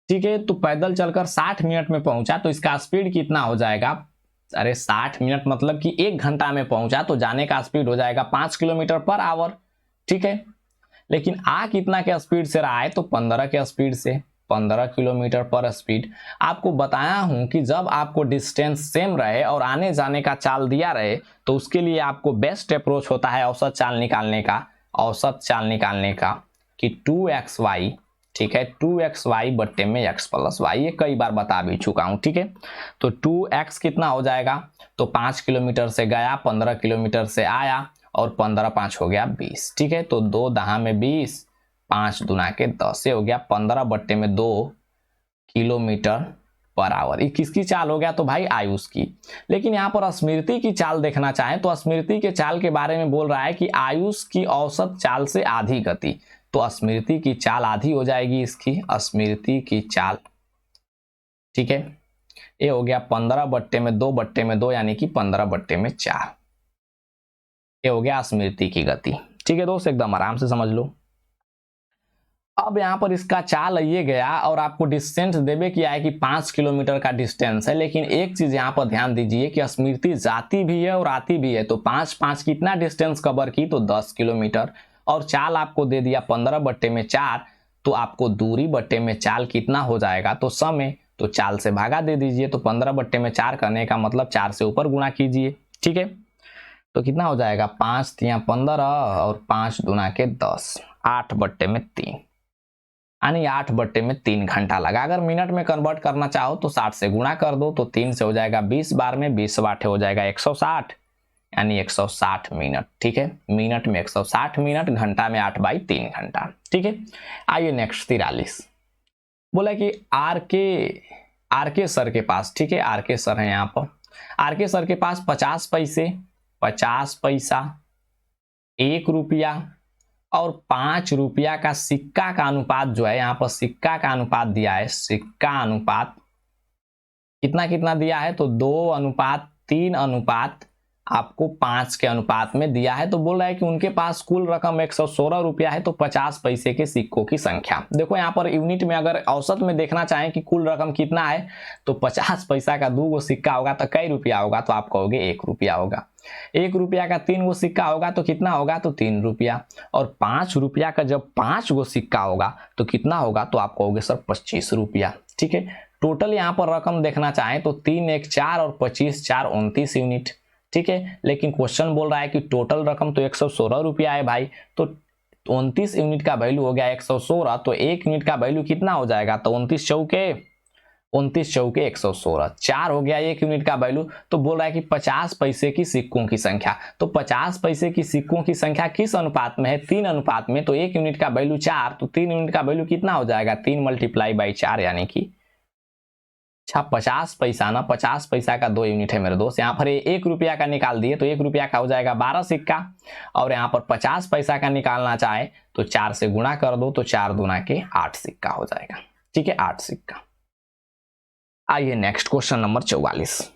ठीक है, तो पैदल चलकर 60 मिनट में पहुंचा, तो इसका स्पीड कितना हो जाएगा, अरे 60 मिनट मतलब कि 1 घंटा में पहुंचा, तो जाने का स्पीड हो जाएगा 5 किलोमीटर पर आवर। ठीक है, लेकिन आ कितना के स्पीड से रहा है तो 15 के स्पीड से, 15 किलोमीटर पर स्पीड। आपको बताया हूं कि जब आपको डिस्टेंस सेम रहे और आने जाने का चाल दिया रहे, तो उसके लिए आपको बेस्ट अप्रोच होता है औसत चाल निकालने का। औसत चाल निकालने का कि 2xy, ठीक है, 2xy बट्टे में x+y, ये कई बार बता भी चुका हूं। ठीक है, तो 2x कितना हो जाएगा तो 5 किलोमीटर से गया, 15 किलोमीटर से आया, और 15 5 हो गया 20। ठीक है, तो 2 दहा में 20, 5 दूना के 10, ये हो गया 15 बट्टे में 2 किलोमीटर पर आवर। ये किसकी चाल हो गया तो भाई आयुष की। लेकिन यहाँ पर स्मृति की चाल देखना चाहें तो स्मृति के चाल के बारे में बोल रहा है कि आयुष की औसत चाल से आधी गति, तो स्मृति की चाल आधी हो जाएगी इसकी, स्मृति की चाल। ठीक है, ये हो गया 15 बट्टे में 2 बट्टे में 2, यानी कि 15 बट्टे में 4, ये हो गया स्मृति की गति। ठीक है दोस्त, एकदम आराम से समझ लो। अब यहाँ पर इसका चाल ये गया, और आपको डिस्टेंस देवे किया है कि 5 किलोमीटर का डिस्टेंस है। लेकिन एक चीज यहाँ पर ध्यान दीजिए कि स्मृति जाती भी है और आती भी है, तो 5 5 कितना डिस्टेंस कवर की तो 10 किलोमीटर, और चाल आपको दे दिया 15 बट्टे में 4, तो आपको दूरी बट्टे में चाल कितना हो जाएगा तो समय, तो चाल से भागा दे दीजिए, तो 15 बट्टे में 4 करने का मतलब 4 से ऊपर गुणा कीजिए। ठीक है, तो कितना हो जाएगा 5 तिया 15 और 5 दूना के 10, 8 बट्टे में 3, यानी 8 बट्टे में 3 घंटा लगा। अगर मिनट में कन्वर्ट करना चाहो तो 60 से गुणा कर दो, तो 3 से हो जाएगा 20 बार में, 20 बाटे हो जाएगा 160, यानी 160 मिनट। ठीक है, मिनट में 160 मिनट, घंटा में 8/3 घंटा। ठीक है, आइए नेक्स्ट 43, बोला कि आर के सर के पास, ठीक है, आर के सर है यहाँ पर, आर के सर के पास 50 पैसे, 50 पैसा, 1 रुपया और 5 रुपया का सिक्का का अनुपात जो है, यहाँ पर सिक्का का अनुपात दिया है, सिक्का अनुपात कितना कितना दिया है तो 2:3 अनुपात आपको 5 के अनुपात में दिया है। तो बोल रहा है कि उनके पास कुल रकम 116 रुपया है, तो 50 पैसे के सिक्कों की संख्या। देखो यहाँ पर यूनिट में अगर औसत में देखना चाहें कि कुल रकम कितना है, तो 50 पैसा का 2 गो सिक्का होगा तो कई रुपया होगा, तो आप कहोगे 1 रुपया होगा। 1 रुपया का 3 गो सिक्का होगा तो कितना होगा तो 3 रुपया, और 5 रुपया का जब 5 गो सिक्का होगा तो कितना होगा तो आप कहोगे सर 25 रुपया। ठीक है, टोटल यहाँ पर रकम देखना चाहें तो 3 1 4 और 25 4 29 यूनिट। ठीक है, लेकिन क्वेश्चन बोल रहा है कि टोटल रकम तो 116 रुपया है भाई, तो 29 यूनिट का वैल्यू हो गया 116, तो 1 यूनिट का वैल्यू कितना हो जाएगा तो 29 चौके 116, 4 हो गया 1 यूनिट का वैल्यू। तो बोल रहा है कि 50 पैसे की सिक्कों की संख्या, तो 50 पैसे की सिक्कों की संख्या किस अनुपात में है 3 अनुपात में, तो 1 यूनिट का वैल्यू 4, तो 3 यूनिट का वैल्यू कितना हो जाएगा 3 × 4, यानी कि अच्छा 50 पैसा ना, 50 पैसा का 2 यूनिट है मेरे दोस्त। यहाँ पर 1 रुपया का निकाल दिए तो 1 रुपया का हो जाएगा 12 सिक्का, और यहाँ पर 50 पैसा का निकालना चाहे तो 4 से गुणा कर दो तो 4 दूना के 8 सिक्का हो जाएगा। ठीक है, 8 सिक्का। आइए नेक्स्ट क्वेश्चन नंबर 44।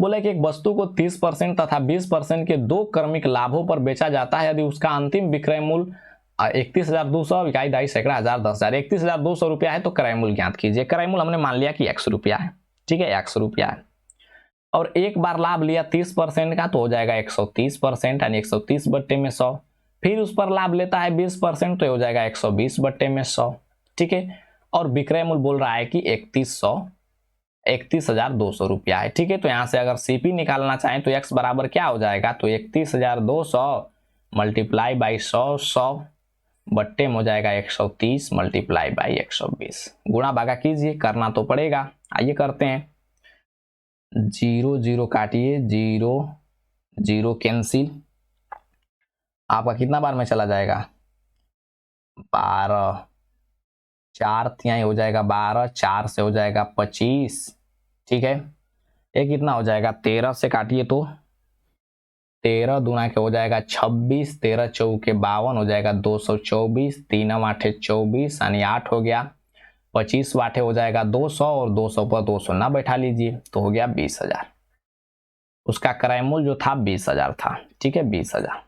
बोला कि एक वस्तु को 30% तथा 20% के दो क्रमिक लाभों पर बेचा जाता है यदि उसका अंतिम विक्रय मूल्य 31,200 इकाई दाई सैकड़ा हजार 10,000 31,200 रुपया है तो क्रय मूल्य ज्ञात कीजिए। क्रय मूल्य हमने मान लिया कि 100 रुपया है। ठीक है, 100 रुपया है, और एक बार लाभ लिया 30% का तो हो जाएगा 130%, यानी 130 बट्टे में 100। फिर उस पर लाभ लेता है 20% तो हो जाएगा 120 बट्टे में 100। ठीक है, और विक्रय मूल्य बोल रहा है कि 31,200 रुपया है। ठीक है, तो यहां से अगर सीपी निकालना चाहें तो x बराबर क्या हो जाएगा, तो 31,200 मल्टीप्लाई बाई 100 बट्टे में हो जाएगा 130 मल्टीप्लाई बाई 120। गुणा भागा कीजिए, करना तो पड़ेगा। आइए करते हैं। 0 0 काटिए, 0 0 कैंसिल, आपका कितना बार में चला जाएगा 12, 4 तिहाई हो जाएगा 12, 4 से हो जाएगा 25। ठीक है, ये कितना हो जाएगा 13 से काटिए तो 13 दूना के हो जाएगा 26, 13 चौके 52 हो जाएगा 224, 3 आठे 24 यानी 8 हो गया, 25 वाटे हो जाएगा 200 और 200 पर 200 ना बैठा लीजिए तो हो गया 20,000। उसका क्रय मूल्य जो था 20,000 था। ठीक है, 20,000।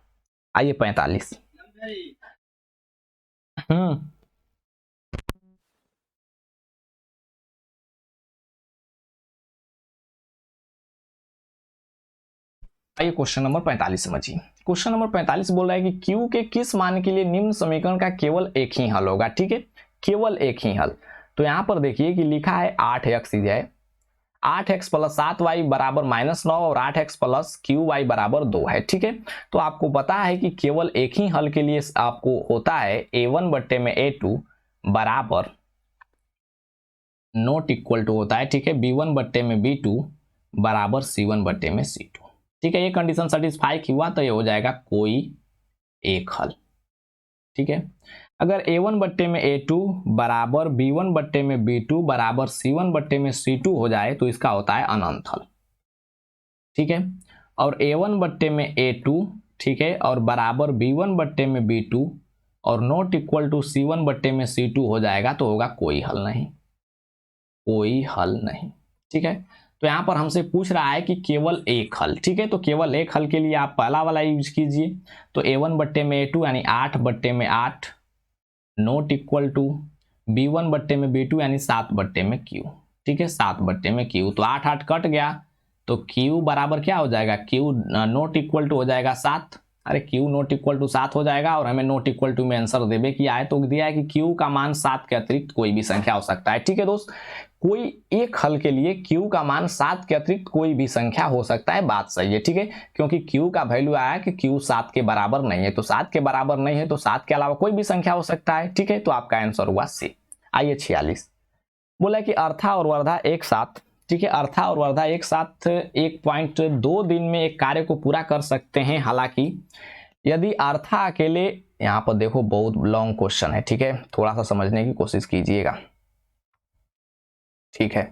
आइए 45। आइए क्वेश्चन नंबर 45 समझिए। क्वेश्चन नंबर 45 बोल रहा है कि Q के किस मान के लिए निम्न समीकरण का केवल एक ही हल होगा। ठीक है, केवल एक ही हल। तो यहां पर देखिए कि लिखा है 8x है, 8x प्लस 7y बराबर -9 और 8x प्लस QY बराबर 2 है। ठीक है, तो आपको पता है कि केवल एक ही हल के लिए आपको होता है A1 बट्टे में A2 बराबर नॉट इक्वल टू होता है। ठीक है, B1 बट्टे में B2 बराबर C1 बट्टे में C2। ठीक है, ये कंडीशन सेटिस्फाई हुआ तो ये हो जाएगा कोई एक हल। ठीक है, अगर A1 बट्टे में A2 बराबर B1 बट्टे में B2 बराबर C1 बट्टे में C2 हो जाए तो इसका होता है अनंत हल। ठीक है, और A1 बट्टे में A2, ठीक है, और बराबर B1 बट्टे में B2 और नॉट इक्वल टू C1 बट्टे में C2 हो जाएगा तो होगा कोई हल नहीं, कोई हल नहीं। ठीक है, तो यहां पर हमसे पूछ रहा है कि केवल एक हल। ठीक है, तो केवल एक हल के लिए आप पहला वाला यूज कीजिए, तो A1 बट्टे में A2 यानी 8 बट्टे में 8 नॉट इक्वल टू B1 बट्टे में B2 यानी 7 बट्टे में Q। ठीक है, 7 बट्टे में Q, तो 8 8 कट गया तो Q बराबर क्या हो जाएगा, Q नॉट इक्वल टू हो जाएगा 7। अरे Q नॉट इक्वल टू 7 हो जाएगा, और हमें नॉट इक्वल टू में आंसर देवे किया है तो दिया है कि Q का मान 7 के अतिरिक्त कोई भी संख्या हो सकता है। ठीक है दोस्त, कोई एक हल के लिए Q का मान 7 के अतिरिक्त कोई भी संख्या हो सकता है, बात सही है। ठीक है, क्योंकि Q का वैल्यू आया कि Q 7 के बराबर नहीं है, तो 7 के बराबर नहीं है तो 7 के अलावा कोई भी संख्या हो सकता है। ठीक है, तो आपका आंसर हुआ सी। आइए 46। बोला कि अर्था और वर्धा एक साथ, ठीक है, अर्था और वर्धा एक साथ 1.2 दिन में एक कार्य को पूरा कर सकते हैं। हालांकि यदि अर्था अकेले, यहां पर देखो बहुत लॉन्ग क्वेश्चन है। ठीक है, थोड़ा सा समझने की कोशिश कीजिएगा। ठीक है,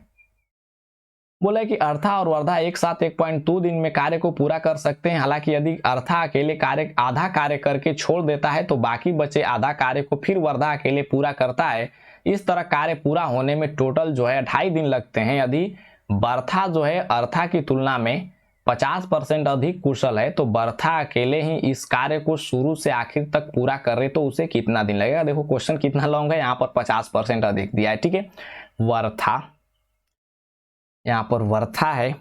बोला कि अर्था और वर्धा एक साथ 1.2 दिन में कार्य को पूरा कर सकते हैं। हालांकि यदि अर्था अकेले आधा कार्य करके छोड़ देता है तो बाकी बचे आधा कार्य को फिर वर्धा अकेले पूरा करता है। इस तरह कार्य पूरा होने में टोटल जो है 2.5 दिन लगते हैं। यदि बर्था जो है अर्था की तुलना में 50% अधिक कुशल है तो बर्था अकेले ही इस कार्य को शुरू से आखिर तक पूरा करे तो उसे कितना दिन लगेगा। देखो क्वेश्चन कितना लॉन्ग है, यहाँ पर 50% अधिक दिया है। ठीक है, वर्था, यहाँ पर वर्था है,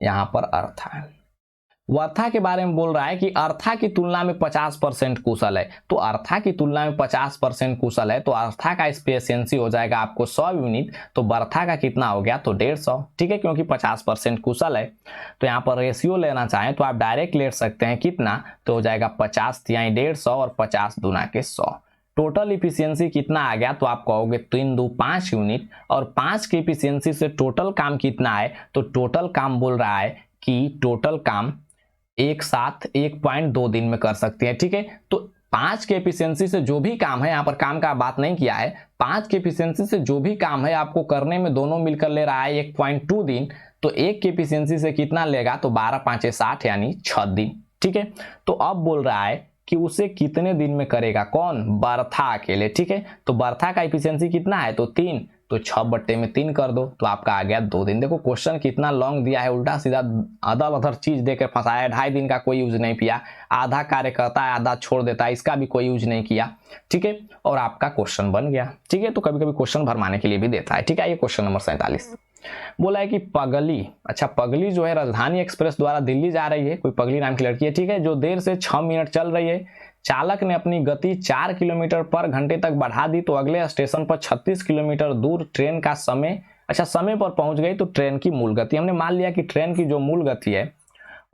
यहाँ पर अर्था है। वर्था के बारे में बोल रहा है कि अर्था की तुलना में 50% कुशल है, तो अर्था की तुलना में 50% कुशल है तो अर्था का एफिशिएंसी हो जाएगा आपको 100 यूनिट, तो बर्था का कितना हो गया तो 150। ठीक है, क्योंकि 50% कुशल है। तो यहाँ पर रेशियो लेना चाहें तो आप डायरेक्ट ले सकते हैं, कितना तो हो जाएगा 50 तिहाई 150 और 50 दूना के 100। टोटल इफिशियंसी कितना आ गया तो आप कहोगे 3 2 5 यूनिट, और 5 की इफिशियंसी से टोटल काम कितना है तो टोटल काम बोल रहा है कि टोटल काम एक साथ 1.2 दिन में कर सकते हैं। ठीक है, तो 5 के एफिशिएंसी से जो भी काम है, यहाँ पर काम का बात नहीं किया है, 5 के एफिशिएंसी से जो भी काम है आपको करने में दोनों मिलकर ले रहा है 1.2 दिन, तो 1 के एफिशिएंसी से कितना लेगा, तो 12 5 60 यानी 6 दिन। ठीक है, तो अब बोल रहा है कि उसे कितने दिन में करेगा, कौन, बर्था अकेले। ठीक है, तो बर्था का एफिशिएंसी कितना है, तो 3, तो 6/3 कर दो, तो आपका आ गया 2 दिन। देखो क्वेश्चन कितना लॉन्ग दिया है, उल्टा सीधा अदर अदर चीज देकर फंसाया। 2.5 दिन का कोई यूज नहीं किया, आधा कार्य करता है आधा छोड़ देता है, इसका भी कोई यूज नहीं किया। ठीक है, और आपका क्वेश्चन बन गया। ठीक है, तो कभी कभी क्वेश्चन भरमाने के लिए भी देता है। ठीक है, ये क्वेश्चन नंबर 47 बोला है कि पगली, अच्छा पगली जो है राजधानी एक्सप्रेस द्वारा दिल्ली जा रही है, कोई पगली नाम की लड़की है। ठीक है, जो देर से 6 मिनट चल रही है, चालक ने अपनी गति 4 किलोमीटर पर घंटे तक बढ़ा दी, तो अगले स्टेशन पर 36 किलोमीटर दूर ट्रेन का समय, अच्छा समय पर पहुंच गई, तो ट्रेन की मूल गति, हमने मान लिया कि ट्रेन की जो मूल गति है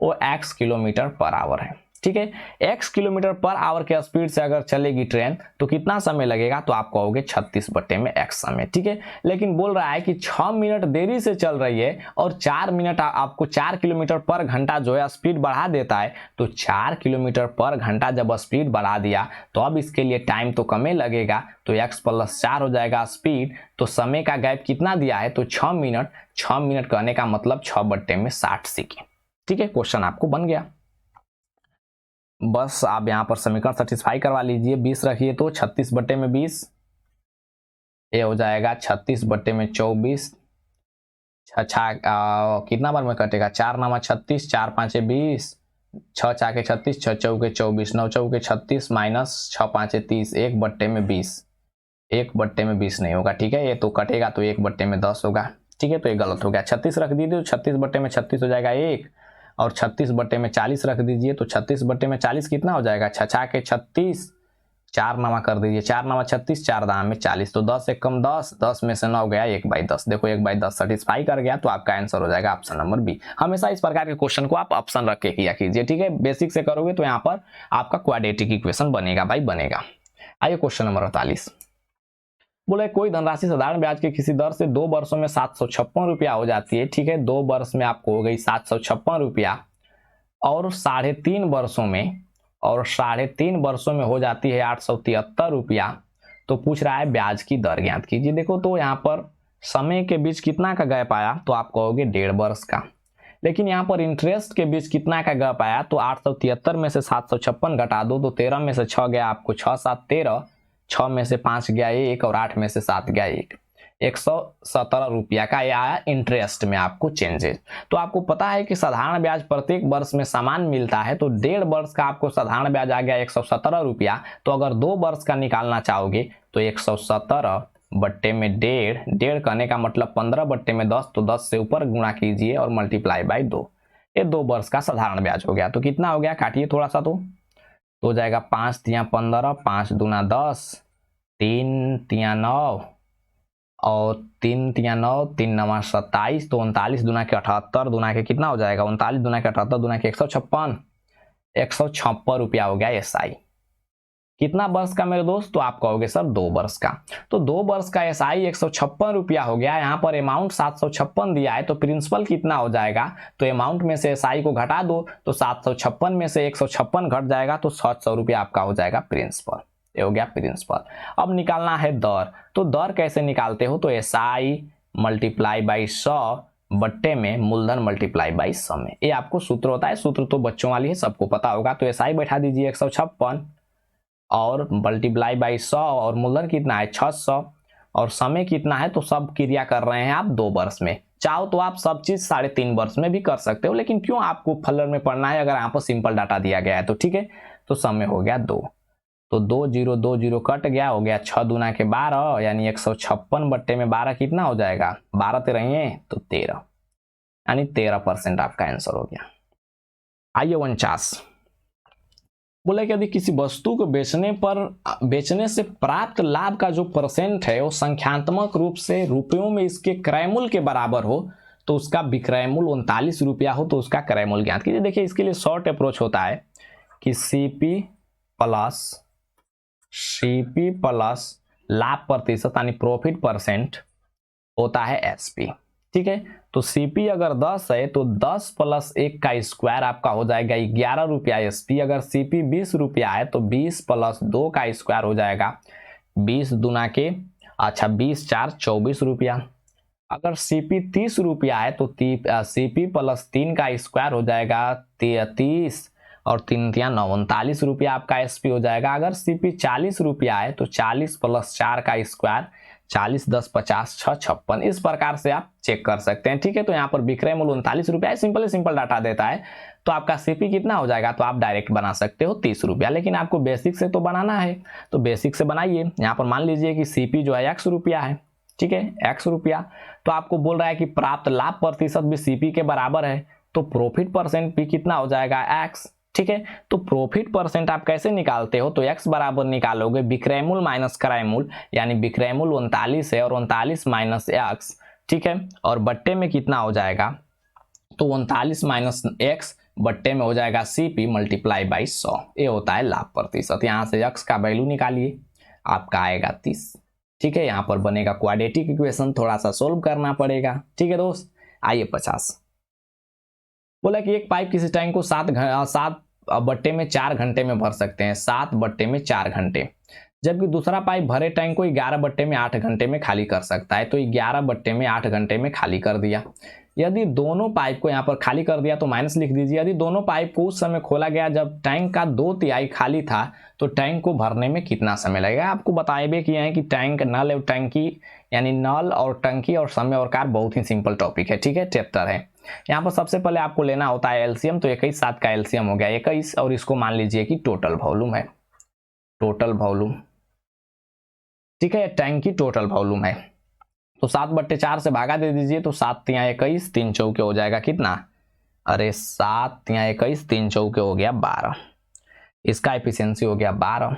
वो x किलोमीटर पर आवर है। ठीक है, x किलोमीटर पर आवर के स्पीड से अगर चलेगी ट्रेन तो कितना समय लगेगा, तो आप कहोगे 36/x समय। ठीक है, लेकिन बोल रहा है कि 6 मिनट देरी से चल रही है और 4 मिनट आपको 4 किलोमीटर पर घंटा जो है स्पीड बढ़ा देता है, तो 4 किलोमीटर पर घंटा जब स्पीड बढ़ा दिया तो अब इसके लिए टाइम तो कम ही लगेगा, तो x + 4 हो जाएगा स्पीड, तो समय का गैप कितना दिया है, तो 6 मिनट। 6 मिनट कहने का मतलब 6/60 सेकेंड। ठीक है, क्वेश्चन आपको बन गया। बस आप यहां पर समीकरण सेटिस्फाई करवा लीजिए। 20 रखिए तो 36/20, ये हो जाएगा 36/24। अच्छा कितना बार में कटेगा, 4 9 36, 4 5 20, 6 4 36, 6 4 24, 9 4 36 माइनस 6 5 30, 1/20। 1/20 नहीं होगा। ठीक है, ये तो कटेगा तो 1/10 होगा। ठीक है, तो ये गलत हो गया। 36 रख दीजिए तो 36/36 हो जाएगा 1, और 36/40 रख दीजिए तो 36/40 कितना हो जाएगा, 6 के 36, 4 9 कर दीजिए, 4 9 36, 4 दाम में 40, तो 10 1 कम 10, 10 में से 9 गया 1/10। देखो 1/10 सेटिस्फाई कर गया, तो आपका आंसर हो जाएगा ऑप्शन नंबर बी। हमेशा इस प्रकार के क्वेश्चन को आप ऑप्शन रख के किया कीजिए। ठीक है, बेसिक से करोगे तो यहाँ पर आपका क्वाड्रेटिक इक्वेशन बनेगा भाई, बनेगा। आइए क्वेश्चन नंबर 48 बोले कोई धनराशि साधारण ब्याज के किसी दर से 2 वर्षों में 756 रुपया हो जाती है। ठीक है, 2 वर्ष में आपको हो गई 756 रुपया, और 3.5 वर्षों में, और 3.5 वर्षों में हो जाती है 873 रुपया। तो पूछ रहा है ब्याज की दर ज्ञात कीजिए। देखो तो यहाँ पर समय के बीच कितना का गैप आया, तो आप कहोगे 1.5 वर्ष का, लेकिन यहाँ पर इंटरेस्ट के बीच कितना का गैप आया, तो 873 में से 756 घटा दो, तो 13 में से 6 गया आपको 6 7 13, 6 में से 5 गया 1, और 8 में से 7 गया 1, 117 रुपया का ये आया इंटरेस्ट में आपको चेंजेस। तो आपको पता है कि साधारण ब्याज प्रत्येक वर्ष में समान मिलता है, तो 1.5 वर्ष का आपको साधारण ब्याज आ गया 117 रुपया। तो अगर 2 वर्ष का निकालना चाहोगे तो 117/1.5, 1.5 कहने का मतलब 15/10, तो 10 से ऊपर गुणा कीजिए और मल्टीप्लाई बाई 2, ये 2 वर्ष का साधारण ब्याज हो गया। तो कितना हो गया, काटिए थोड़ा सा, तो हो जाएगा 5 तिया 15, 5 दूना 10, 3 तिया 9, और 3 तिया 9, 3 9 27, तो 39 दूना के 78, दूना के कितना हो जाएगा, 39 दूना के 78, दूना के 156, 156 रुपया हो गया एसआई। कितना वर्ष का मेरे दोस्त, तो आप कहोगे सर 2 वर्ष का। तो 2 वर्ष का एसआई 156 रुपया हो गया। यहाँ पर अमाउंट 756 दिया है, तो प्रिंसिपल कितना हो जाएगा, तो अमाउंट में से एसआई को घटा दो, तो 756 में से 156 घट जाएगा, तो 700 रुपया आपका हो जाएगा प्रिंसिपल। ये हो गया प्रिंसिपल। अब निकालना है दर, तो दर कैसे निकालते हो, तो एसआई मल्टीप्लाई बाई 100 बट्टे में मूलधन मल्टीप्लाई बाई 100 में, ये आपको सूत्र होता है। सूत्र तो बच्चों वाली है, सबको पता होगा। तो एसआई बैठा दीजिए 156 और मल्टीप्लाई बाई 100, और मूलधन कितना है 600, और समय कितना है, तो सब क्रिया कर रहे हैं आप 2 वर्ष में। चाहो तो आप सब चीज 3.5 वर्ष में भी कर सकते हो, लेकिन क्यों आपको फलर में पढ़ना है, अगर यहाँ पर सिंपल डाटा दिया गया है तो। ठीक है, तो समय हो गया 2, तो 2 0 2 0 कट गया, हो गया 6 दूना के 12, यानी 156 बट्टे में 12 कितना हो जाएगा, 12 13 तो 13, यानी 13% आपका आंसर हो गया। आइए 49 बोले कि यदि किसी वस्तु को बेचने से प्राप्त लाभ का जो परसेंट है वो संख्यात्मक रूप से रुपयों में इसके क्रय मूल्य के बराबर हो, तो उसका विक्रय मूल्य 39 रुपया हो, तो उसका क्रय मूल्य ज्ञात कीजिए। देखिए इसके लिए शॉर्ट अप्रोच होता है कि सीपी प्लस लाभ प्रतिशत यानी प्रॉफिट परसेंट होता है एसपी। ठीक है। तो सीपी अगर 10 है तो 10 प्लस 1 का स्क्वायर आपका हो जाएगा 11 रुपया एसपी। अगर सीपी 20 रुपया है तो 20 प्लस 2 का स्क्वायर हो जाएगा 20 दूना के 20 4 24 रुपया। अगर सीपी 30 रुपया है तो सीपी प्लस 3 का स्क्वायर हो जाएगा 30 और 3 तिया 39 रुपया आपका एसपी हो जाएगा। अगर सीपी 40 रुपया है तो 40 प्लस 4 का स्क्वायर 40 10 50 6 56। इस प्रकार से आप चेक कर सकते हैं, ठीक है। तो यहाँ पर विक्रय मूल्य 39 रुपया सिंपल डाटा देता है। तो आपका सीपी कितना हो जाएगा, तो आप डायरेक्ट बना सकते हो 30 रुपया, लेकिन आपको बेसिक से तो बनाना है, तो बेसिक से बनाइए। यहाँ पर मान लीजिए कि सीपी जो है x रुपया है, ठीक है, x रुपया। तो आपको बोल रहा है कि प्राप्त लाभ प्रतिशत भी सीपी के बराबर है, तो प्रॉफिट परसेंट भी कितना हो जाएगा x, ठीक है। तो प्रॉफिट परसेंट आप कैसे निकालते हो, तो x बराबर निकालोगे विक्रय मूल्य माइनस क्रय मूल्य, यानी विक्रय मूल्य 39 है और 39 माइनस x, ठीक है। और बट्टे में कितना हो जाएगा, तो 39 माइनस x बट्टे में हो जाएगा सीपी मल्टीप्लाई बाई 100। ये होता है लाभ प्रतिशत। यहाँ से x का वैल्यू निकालिए, आपका आएगा 30, ठीक है। यहाँ पर बनेगा क्वाड्रेटिक इक्वेशन, थोड़ा सा सोल्व करना पड़ेगा, ठीक है दोस्त। आइए 50 बोला कि एक पाइप किसी टैंक को 7 बट्टे में 4 घंटे में भर सकते हैं, 7 बट्टे में 4 घंटे, जबकि दूसरा पाइप भरे टैंक को 11 बट्टे में 8 घंटे में खाली कर सकता है। तो 11 बट्टे में 8 घंटे में खाली कर दिया। यदि दोनों पाइप को यहाँ पर खाली कर दिया तो माइनस लिख दीजिए। यदि दोनों पाइप को उस समय खोला गया जब टैंक का 2/3 खाली था तो टैंक को भरने में कितना समय लगेगा। आपको बताए भी किए हैं कि टैंक नल और टंकी, यानी नल और टंकी और समय और कार बहुत ही सिंपल टॉपिक है, ठीक है, चैप्टर है। यहाँ पर सबसे पहले आपको लेना होता है एलसीएम, तो 21 7 का एलसीएम हो गया 21, और इसको मान लीजिए कि टोटल वॉल्यूम है, टोटल वॉल्यूम, ठीक है, टैंक की टोटल वॉल्यूम है। तो 7/4 से भागा दे दीजिए, तो 7 तिया 21, 3 चौके हो जाएगा कितना, अरे 7 तिया 21, 3 चौके हो गया 12। इसका एफिशिएंसी हो गया 12,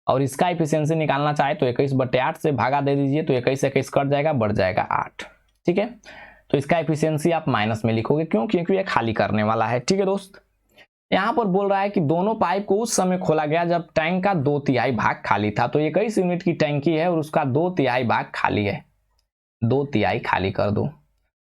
और इसका एफिशिएंसी निकालना चाहे तो 21/8 से भागा दे दीजिए, तो 21 21 कट जाएगा, बढ़ जाएगा 8, ठीक है। तो इसका एफिशिएंसी आप माइनस में लिखोगे, क्यों, क्योंकि ये खाली करने वाला है, ठीक है दोस्त। यहाँ पर बोल रहा है कि दोनों पाइप को उस समय खोला गया जब टैंक का 2/3 भाग खाली था। तो 21 यूनिट की टैंकी है और उसका 2/3 भाग खाली है, 2/3 खाली कर दो।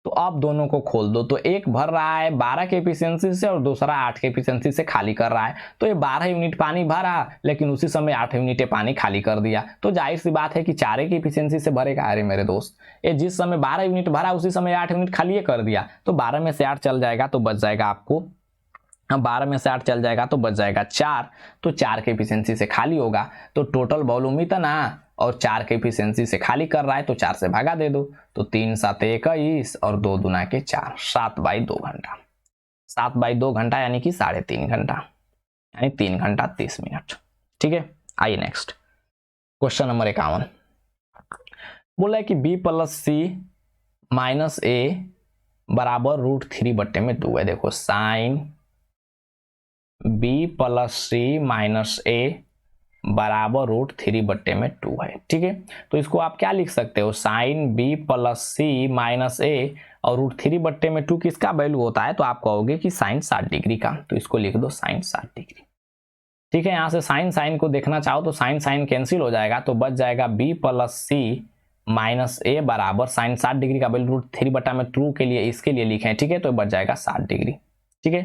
तो अब दोनों को खोल दो, तो एक भर रहा है 12 के एफिशिएंसी से और दूसरा 8 के एफिशिएंसी से खाली कर रहा है। तो ये 12 यूनिट पानी भरा, लेकिन उसी समय 8 यूनिट पानी खाली कर दिया। तो जाहिर सी बात है कि 4 की एफिशिएंसी से भरेगा। अरे मेरे दोस्त, ये जिस समय 12 यूनिट भरा उसी समय 8 यूनिट खाली कर दिया, तो 12 में से 8 चल जाएगा तो बच जाएगा आपको, 12 में से 8 चल जाएगा तो बच जाएगा 4। तो 4 के एफिशिएंसी से खाली होगा, तो टोटल वॉल्यूम इतना और 4 के एफिशिएंसी से खाली कर रहा है, तो 4 से भागा दे दो, तो 3 7 21 और 2 दूना के 4, 7/2 घंटा, 7/2 घंटा यानी कि 3.5 घंटा, यानी 3 घंटा 30 मिनट, ठीक है। आइए नेक्स्ट क्वेश्चन नंबर 51। बोला है कि b प्लस सी माइनस ए बराबर √3/2 है। देखो साइन b प्लस सी माइनस ए बराबर √3/2 है, ठीक है। तो इसको आप क्या लिख सकते हो, साइन b प्लस सी माइनस ए और √3/2 किसका वैल्यू होता है, तो आप कहोगे कि साइन 60 डिग्री का। तो इसको लिख दो साइन 60 डिग्री, ठीक है। यहाँ से साइन को देखना चाहो तो साइन कैंसिल हो जाएगा, तो बच जाएगा b प्लस सी माइनस ए बराबर साइन 60 डिग्री का वैल्यू √3/2 के लिए इसके लिए लिखें, ठीक है, तो बच जाएगा 60 डिग्री, ठीक है।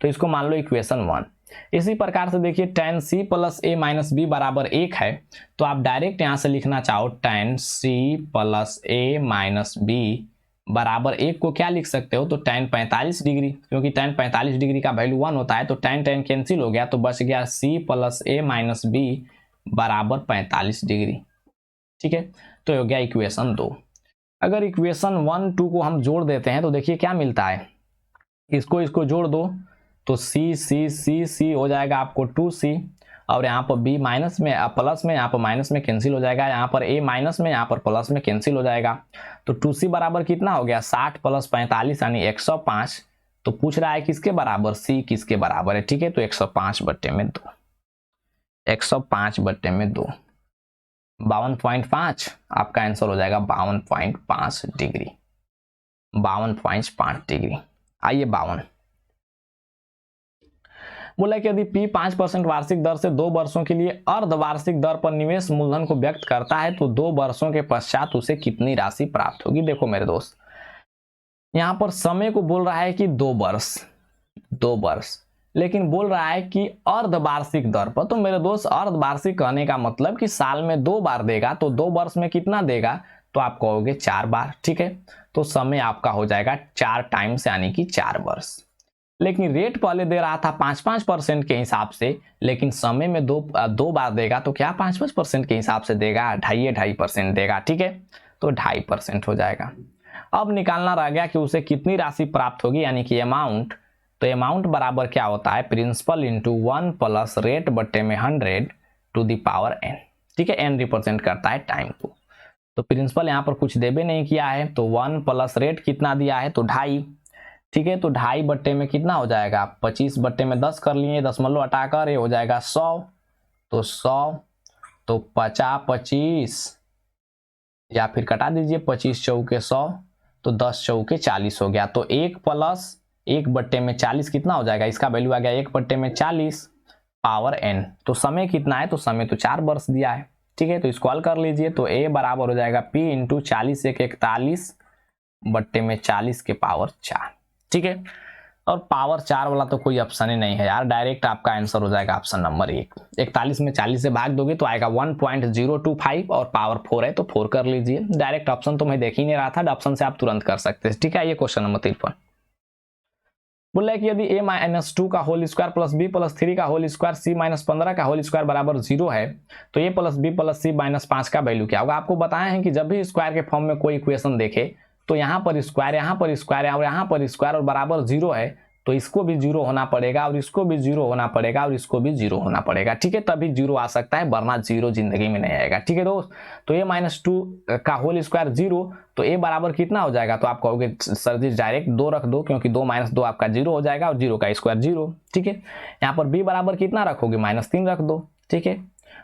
तो इसको मान लो इक्वेशन 1। इसी प्रकार से देखिए tan c plus a minus B बराबर 1 है, तो आप डायरेक्ट यहां से लिखना चाहो tan c plus a minus B बराबर 1 को क्या लिख सकते हो, तो tan 45 डिग्री, क्योंकि tan 45 डिग्री का वैल्यू 1 होता है, तो tan कैंसिल हो गया, तो बच गया c plus a minus B बराबर 45 डिग्री, ठीक है। तो हो गया इक्वेशन 2। अगर इक्वेशन 1 2 को हम जोड़ देते हैं तो देखिए क्या मिलता है, इसको जोड़ दो तो c हो जाएगा आपको 2c, और यहाँ पर b माइनस में प्लस में, यहाँ पर माइनस में कैंसिल हो जाएगा, यहाँ पर a माइनस में, यहाँ पर प्लस में कैंसिल हो जाएगा। तो 2c बराबर कितना हो गया, 60 प्लस 45 यानी 105। तो पूछ रहा है किसके बराबर, c किसके बराबर है, ठीक है। तो 105/2, 105/2 52.5 आपका आंसर हो जाएगा, 52.5 डिग्री, 52.5 डिग्री। आइए 52 बोला कि यदि P 5% वार्षिक दर से 2 वर्षों के लिए अर्धवार्षिक दर पर निवेश मूलधन को व्यक्त करता है तो 2 वर्षों के पश्चात उसे कितनी राशि प्राप्त होगी। देखो मेरे दोस्त, यहां पर समय को बोल रहा है कि 2 वर्ष, लेकिन बोल रहा है कि अर्धवार्षिक दर पर। तो मेरे दोस्त, अर्धवार्षिक कहने का मतलब कि साल में 2 बार देगा, तो 2 वर्ष में कितना देगा, तो आप कहोगे 4 बार। ठीक है, तो समय आपका हो जाएगा 4 टाइम्स यानी कि 4 वर्ष। लेकिन रेट पहले दे रहा था 5-5% के हिसाब से, लेकिन समय में दो बार देगा तो क्या 5-5% के हिसाब से देगा, 2.5% देगा। ठीक है, तो 2.5% हो जाएगा। अब निकालना रह गया कि उसे कितनी राशि प्राप्त होगी यानी कि अमाउंट। तो अमाउंट बराबर क्या होता है, प्रिंसिपल इंटू 1 प्लस रेट बटे में 100 टू द पावर n। ठीक है, n रिप्रेजेंट करता है टाइम को। तो प्रिंसिपल यहाँ पर कुछ देवे नहीं किया है, तो 1 प्लस रेट कितना दिया है, तो 2.5। ठीक है, तो 2.5 बट्टे में कितना हो जाएगा, 25 बट्टे में 10 कर लिए, दशमलव हटाकर ये हो जाएगा 100। तो 100 तो 50-25 या फिर कटा दीजिए, 25 चौके 100 तो 10 चौके 40 हो गया। तो 1 प्लस 1 बट्टे में 40 कितना हो जाएगा, इसका वैल्यू आ गया 1 बट्टे में 40 पावर n। तो समय कितना है, तो समय तो 4 वर्ष दिया है। ठीक है, तो इसको हल कर लीजिए, तो a बराबर हो जाएगा p इंटू 40 1 41 बट्टे में 40 के पावर 4। ठीक है, और पावर 4 वाला तो कोई ऑप्शन ही नहीं है यार, डायरेक्ट आपका आंसर हो जाएगा ऑप्शन नंबर 1। 41 में 40 से भाग दोगे तो आएगा 1.025 और पावर 4 है तो 4 कर लीजिए। डायरेक्ट ऑप्शन तो मैं देख ही नहीं रहा था, ऑप्शन से आप तुरंत कर सकते हैं। ठीक है, ये क्वेश्चन नंबर 53 बोला है कि यदि a-2 का whole square plus b plus 3 का होल स्क्वायर c-15 का होल स्क्वायर बराबर 0 है तो a plus b plus c-5 का वैल्यू क्या होगा। आपको बताया है कि जब भी स्क्वायर के फॉर्म में कोई इक्वेशन देखे तो यहाँ पर स्क्वायर, यहाँ पर स्क्वायर और यहाँ पर स्क्वायर और बराबर 0 है तो इसको भी 0 होना पड़ेगा और इसको भी 0 होना पड़ेगा और इसको भी 0 होना पड़ेगा। ठीक है, तभी 0 आ सकता है, वरना 0 जिंदगी में नहीं आएगा। ठीक है दोस्त, तो a-2 का होल स्क्वायर 0 तो a बराबर कितना हो जाएगा, तो आप कहोगे सर जी डायरेक्ट 2 रख दो, क्योंकि 2 - 2 आपका 0 हो जाएगा और 0 का स्क्वायर 0। ठीक है, यहाँ पर b बराबर कितना रखोगे, -3 रख दो। ठीक है,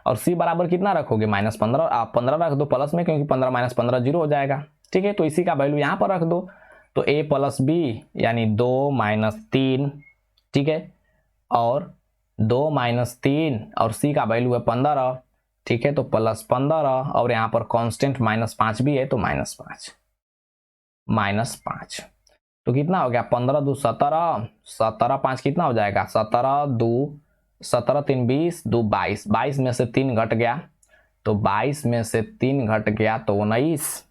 और c बराबर कितना रखोगे, -15, आप 15 रख दो प्लस में, क्योंकि 15 - 15 0 हो जाएगा। ठीक है, तो इसी का वैल्यू यहाँ पर रख दो, तो a प्लस b यानी 2 - 3। ठीक है, और 2 - 3 और c का वैल्यू है 15। ठीक है, तो +15 और यहाँ पर कांस्टेंट -5 भी है तो -5 तो कितना हो गया, 15 2 17, 17 5 कितना हो जाएगा, 17 2 17 3 20 2 22, 22 में से 3 घट गया तो 22 में से 3 घट गया तो 19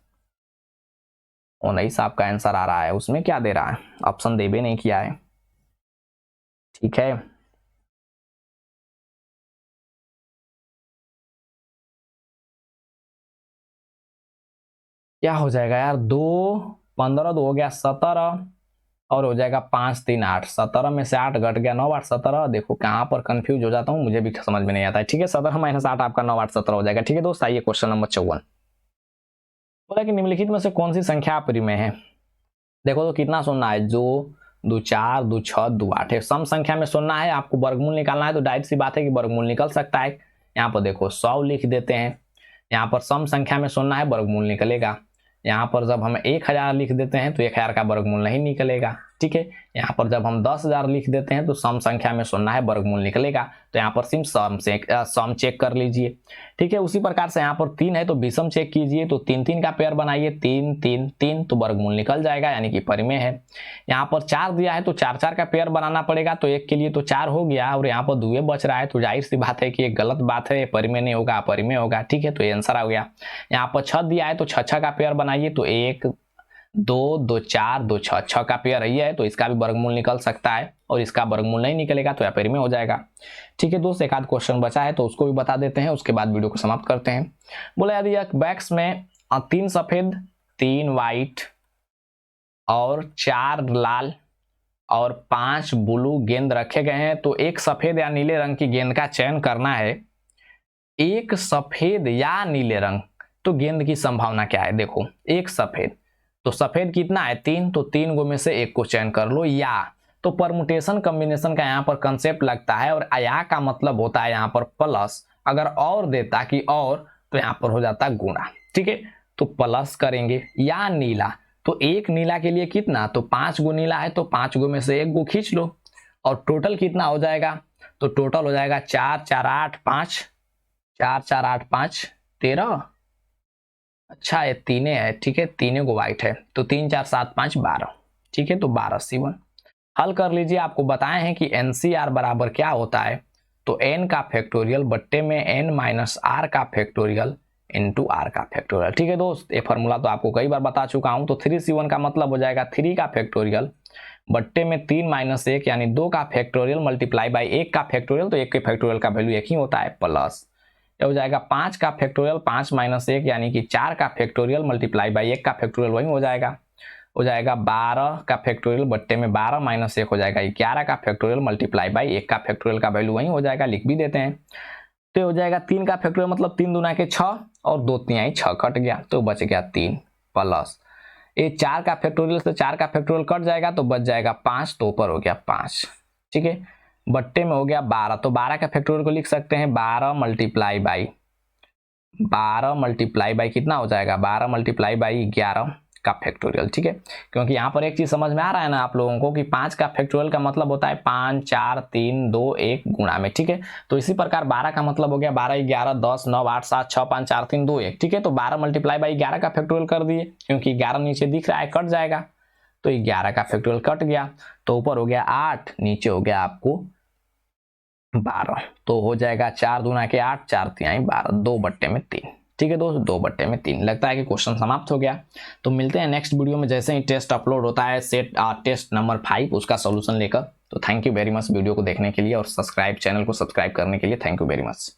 आपका आंसर आ रहा है। उसमें क्या दे रहा है, ऑप्शन देवे नहीं किया है। ठीक है, क्या हो जाएगा यार, 2 15 2 हो गया 17 और हो जाएगा 5 3 8, 17 में से 8 घट गया 9 8 17। देखो कहां पर कंफ्यूज हो जाता हूं, मुझे भी समझ में नहीं आता है। ठीक है, 17 - 8 आपका 9 8 17 हो जाएगा। ठीक है दोस्त, आइए क्वेश्चन नंबर 54 बोला कि निम्नलिखित में से कौन सी संख्या अपरिमेय है। देखो तो कितना सुनना है, 2 2 4 2 6 2 8 है। सम संख्या में सुनना है, आपको वर्गमूल निकालना है तो डायरेक्ट सी बात है कि वर्गमूल निकल सकता है। यहाँ पर देखो 100 लिख देते हैं, यहाँ पर सम संख्या में सुनना है वर्गमूल निकलेगा। यहाँ पर जब हम 1000 लिख देते हैं तो 1000 का वर्गमूल नहीं निकलेगा। ठीक है, यहाँ पर जब हम 10,000 लिख देते हैं तो सम संख्या में सुनना है वर्गमूल निकलेगा, तो यहाँ पर सिर्फ सम चेक कर लीजिए। ठीक है, उसी प्रकार से यहाँ पर 3 है तो विषम चेक कीजिए, तो 3 3 का पेयर बनाइए, 3 3 3 तो वर्गमूल निकल जाएगा यानी कि परिमेय है। यहाँ पर 4 दिया है तो 4 4 का पेयर बनाना पड़ेगा, तो 1 के लिए तो 4 हो गया और यहाँ पर 2 बच रहा है, तो जाहिर सी बात है कि एक गलत बात है, परिमेय नहीं होगा, अपरिमेय होगा। ठीक है, तो ये आंसर आ गया। यहाँ पर 6 दिया है तो 6 6 का पेयर बनाइए, तो 1 2 2 4 2 6 6 का पेयर है तो इसका भी वर्गमूल निकल सकता है और इसका वर्गमूल नहीं निकलेगा तो अपरिमेय हो जाएगा। ठीक है दोस्त, एक आध क्वेश्चन बचा है तो उसको भी बता देते हैं, उसके बाद वीडियो को समाप्त करते हैं। बोला यदि एक बैग्स में 3 सफेद 3 वाइट और 4 लाल और 5 ब्लू गेंद रखे गए हैं, तो एक सफेद या नीले रंग की गेंद का चयन करना है। एक सफेद या नीले रंग, तो गेंद की संभावना क्या है। देखो एक सफेद, तो सफेद कितना है 3, तो 3 गो में से एक को चयन कर लो। या तो परमुटेशन कॉम्बिनेशन का यहाँ पर कंसेप्ट लगता है और या का मतलब होता है यहाँ पर प्लस, अगर और देता कि और तो यहाँ पर हो जाता गुणा। ठीक है, तो प्लस करेंगे। या नीला, तो एक नीला के लिए कितना, तो 5 गो नीला है तो 5 गो में से 1 गो खींच लो और टोटल कितना हो जाएगा, तो टोटल हो जाएगा 4 4 8 5, 4 4 8 5 13। अच्छा ये तीने है, ठीक है, तीने को वाइट है, तो 3 4 7 5 12, ठीक है, तो 12 C1। हल कर लीजिए। आपको बताए हैं कि NCR बराबर क्या होता है, तो n का फैक्टोरियल बट्टे में n माइनस r का फैक्टोरियल इंटू r का फैक्टोरियल। ठीक है दोस्त, ये फॉर्मूला तो आपको कई बार बता चुका हूं। तो 3C1 का मतलब हो जाएगा 3 का फैक्टोरियल बट्टे में 3 माइनस 1 यानी 2 का फैक्टोरियल मल्टीप्लाई बाई 1 का फैक्टोरियल, तो 1 के फैक्टोरियल का वैल्यू 1 ही होता है, प्लस ये हो जाएगा 5 का फैक्टोरियल 5 माइनस 1 यानी कि 4 का फैक्टोरियल मल्टीप्लाई बाई 1 का फैक्टोरियल वही हो जाएगा 12 का फैक्टोरियल बट्टे में 12 माइनस 1 हो जाएगा 11 का फैक्टोरियल मल्टीप्लाई बाई 1 का फैक्टोरियल का वैल्यू वही हो जाएगा, लिख भी देते हैं। तो हो जाएगा 3 का फैक्टोरियल मतलब 3 दूना के 6 और 2 तिहाई 6 कट गया, तो बच गया 3 प्लस ये 4 का फैक्टोरियल से 4 का फैक्टोरियल कट जाएगा तो बच जाएगा 5, तो ऊपर हो गया 5, ठीक है, बट्टे में हो गया 12, तो 12 का फैक्टोरियल को लिख सकते हैं 12 मल्टीप्लाई बाई कितना हो जाएगा 12 मल्टीप्लाई बाई 11 का फैक्टोरियल, ठीक है। क्योंकि यहाँ पर एक चीज समझ में आ रहा है ना आप लोगों को कि 5 का फैक्टोरियल का मतलब होता है 5 4 3 2 1 गुणा में, ठीक है। तो इसी प्रकार 12 का मतलब हो गया 12 11 10 9 8 7 6 5 4 3 2 1, ठीक है। तो 12 मल्टीप्लाई बाई 11 का फैक्टोरियल कर दिए, क्योंकि 11 नीचे दिख रहा है कट जाएगा, तो 11 का फैक्टोरियल कट गया, तो ऊपर हो गया 8, नीचे हो गया आपको 12, तो हो जाएगा 4 दूना के 8 4 तिहाई 12, 2 बट्टे में 3, ठीक है दोस्त, 2 बट्टे में 3। लगता है कि क्वेश्चन समाप्त हो गया। तो मिलते हैं नेक्स्ट वीडियो में, जैसे ही टेस्ट अपलोड होता है सेट टेस्ट नंबर 5 उसका सोल्यूशन लेकर। तो thank you very much video को देखने के लिए और चैनल को सब्सक्राइब करने के लिए थैंक यू वेरी मच।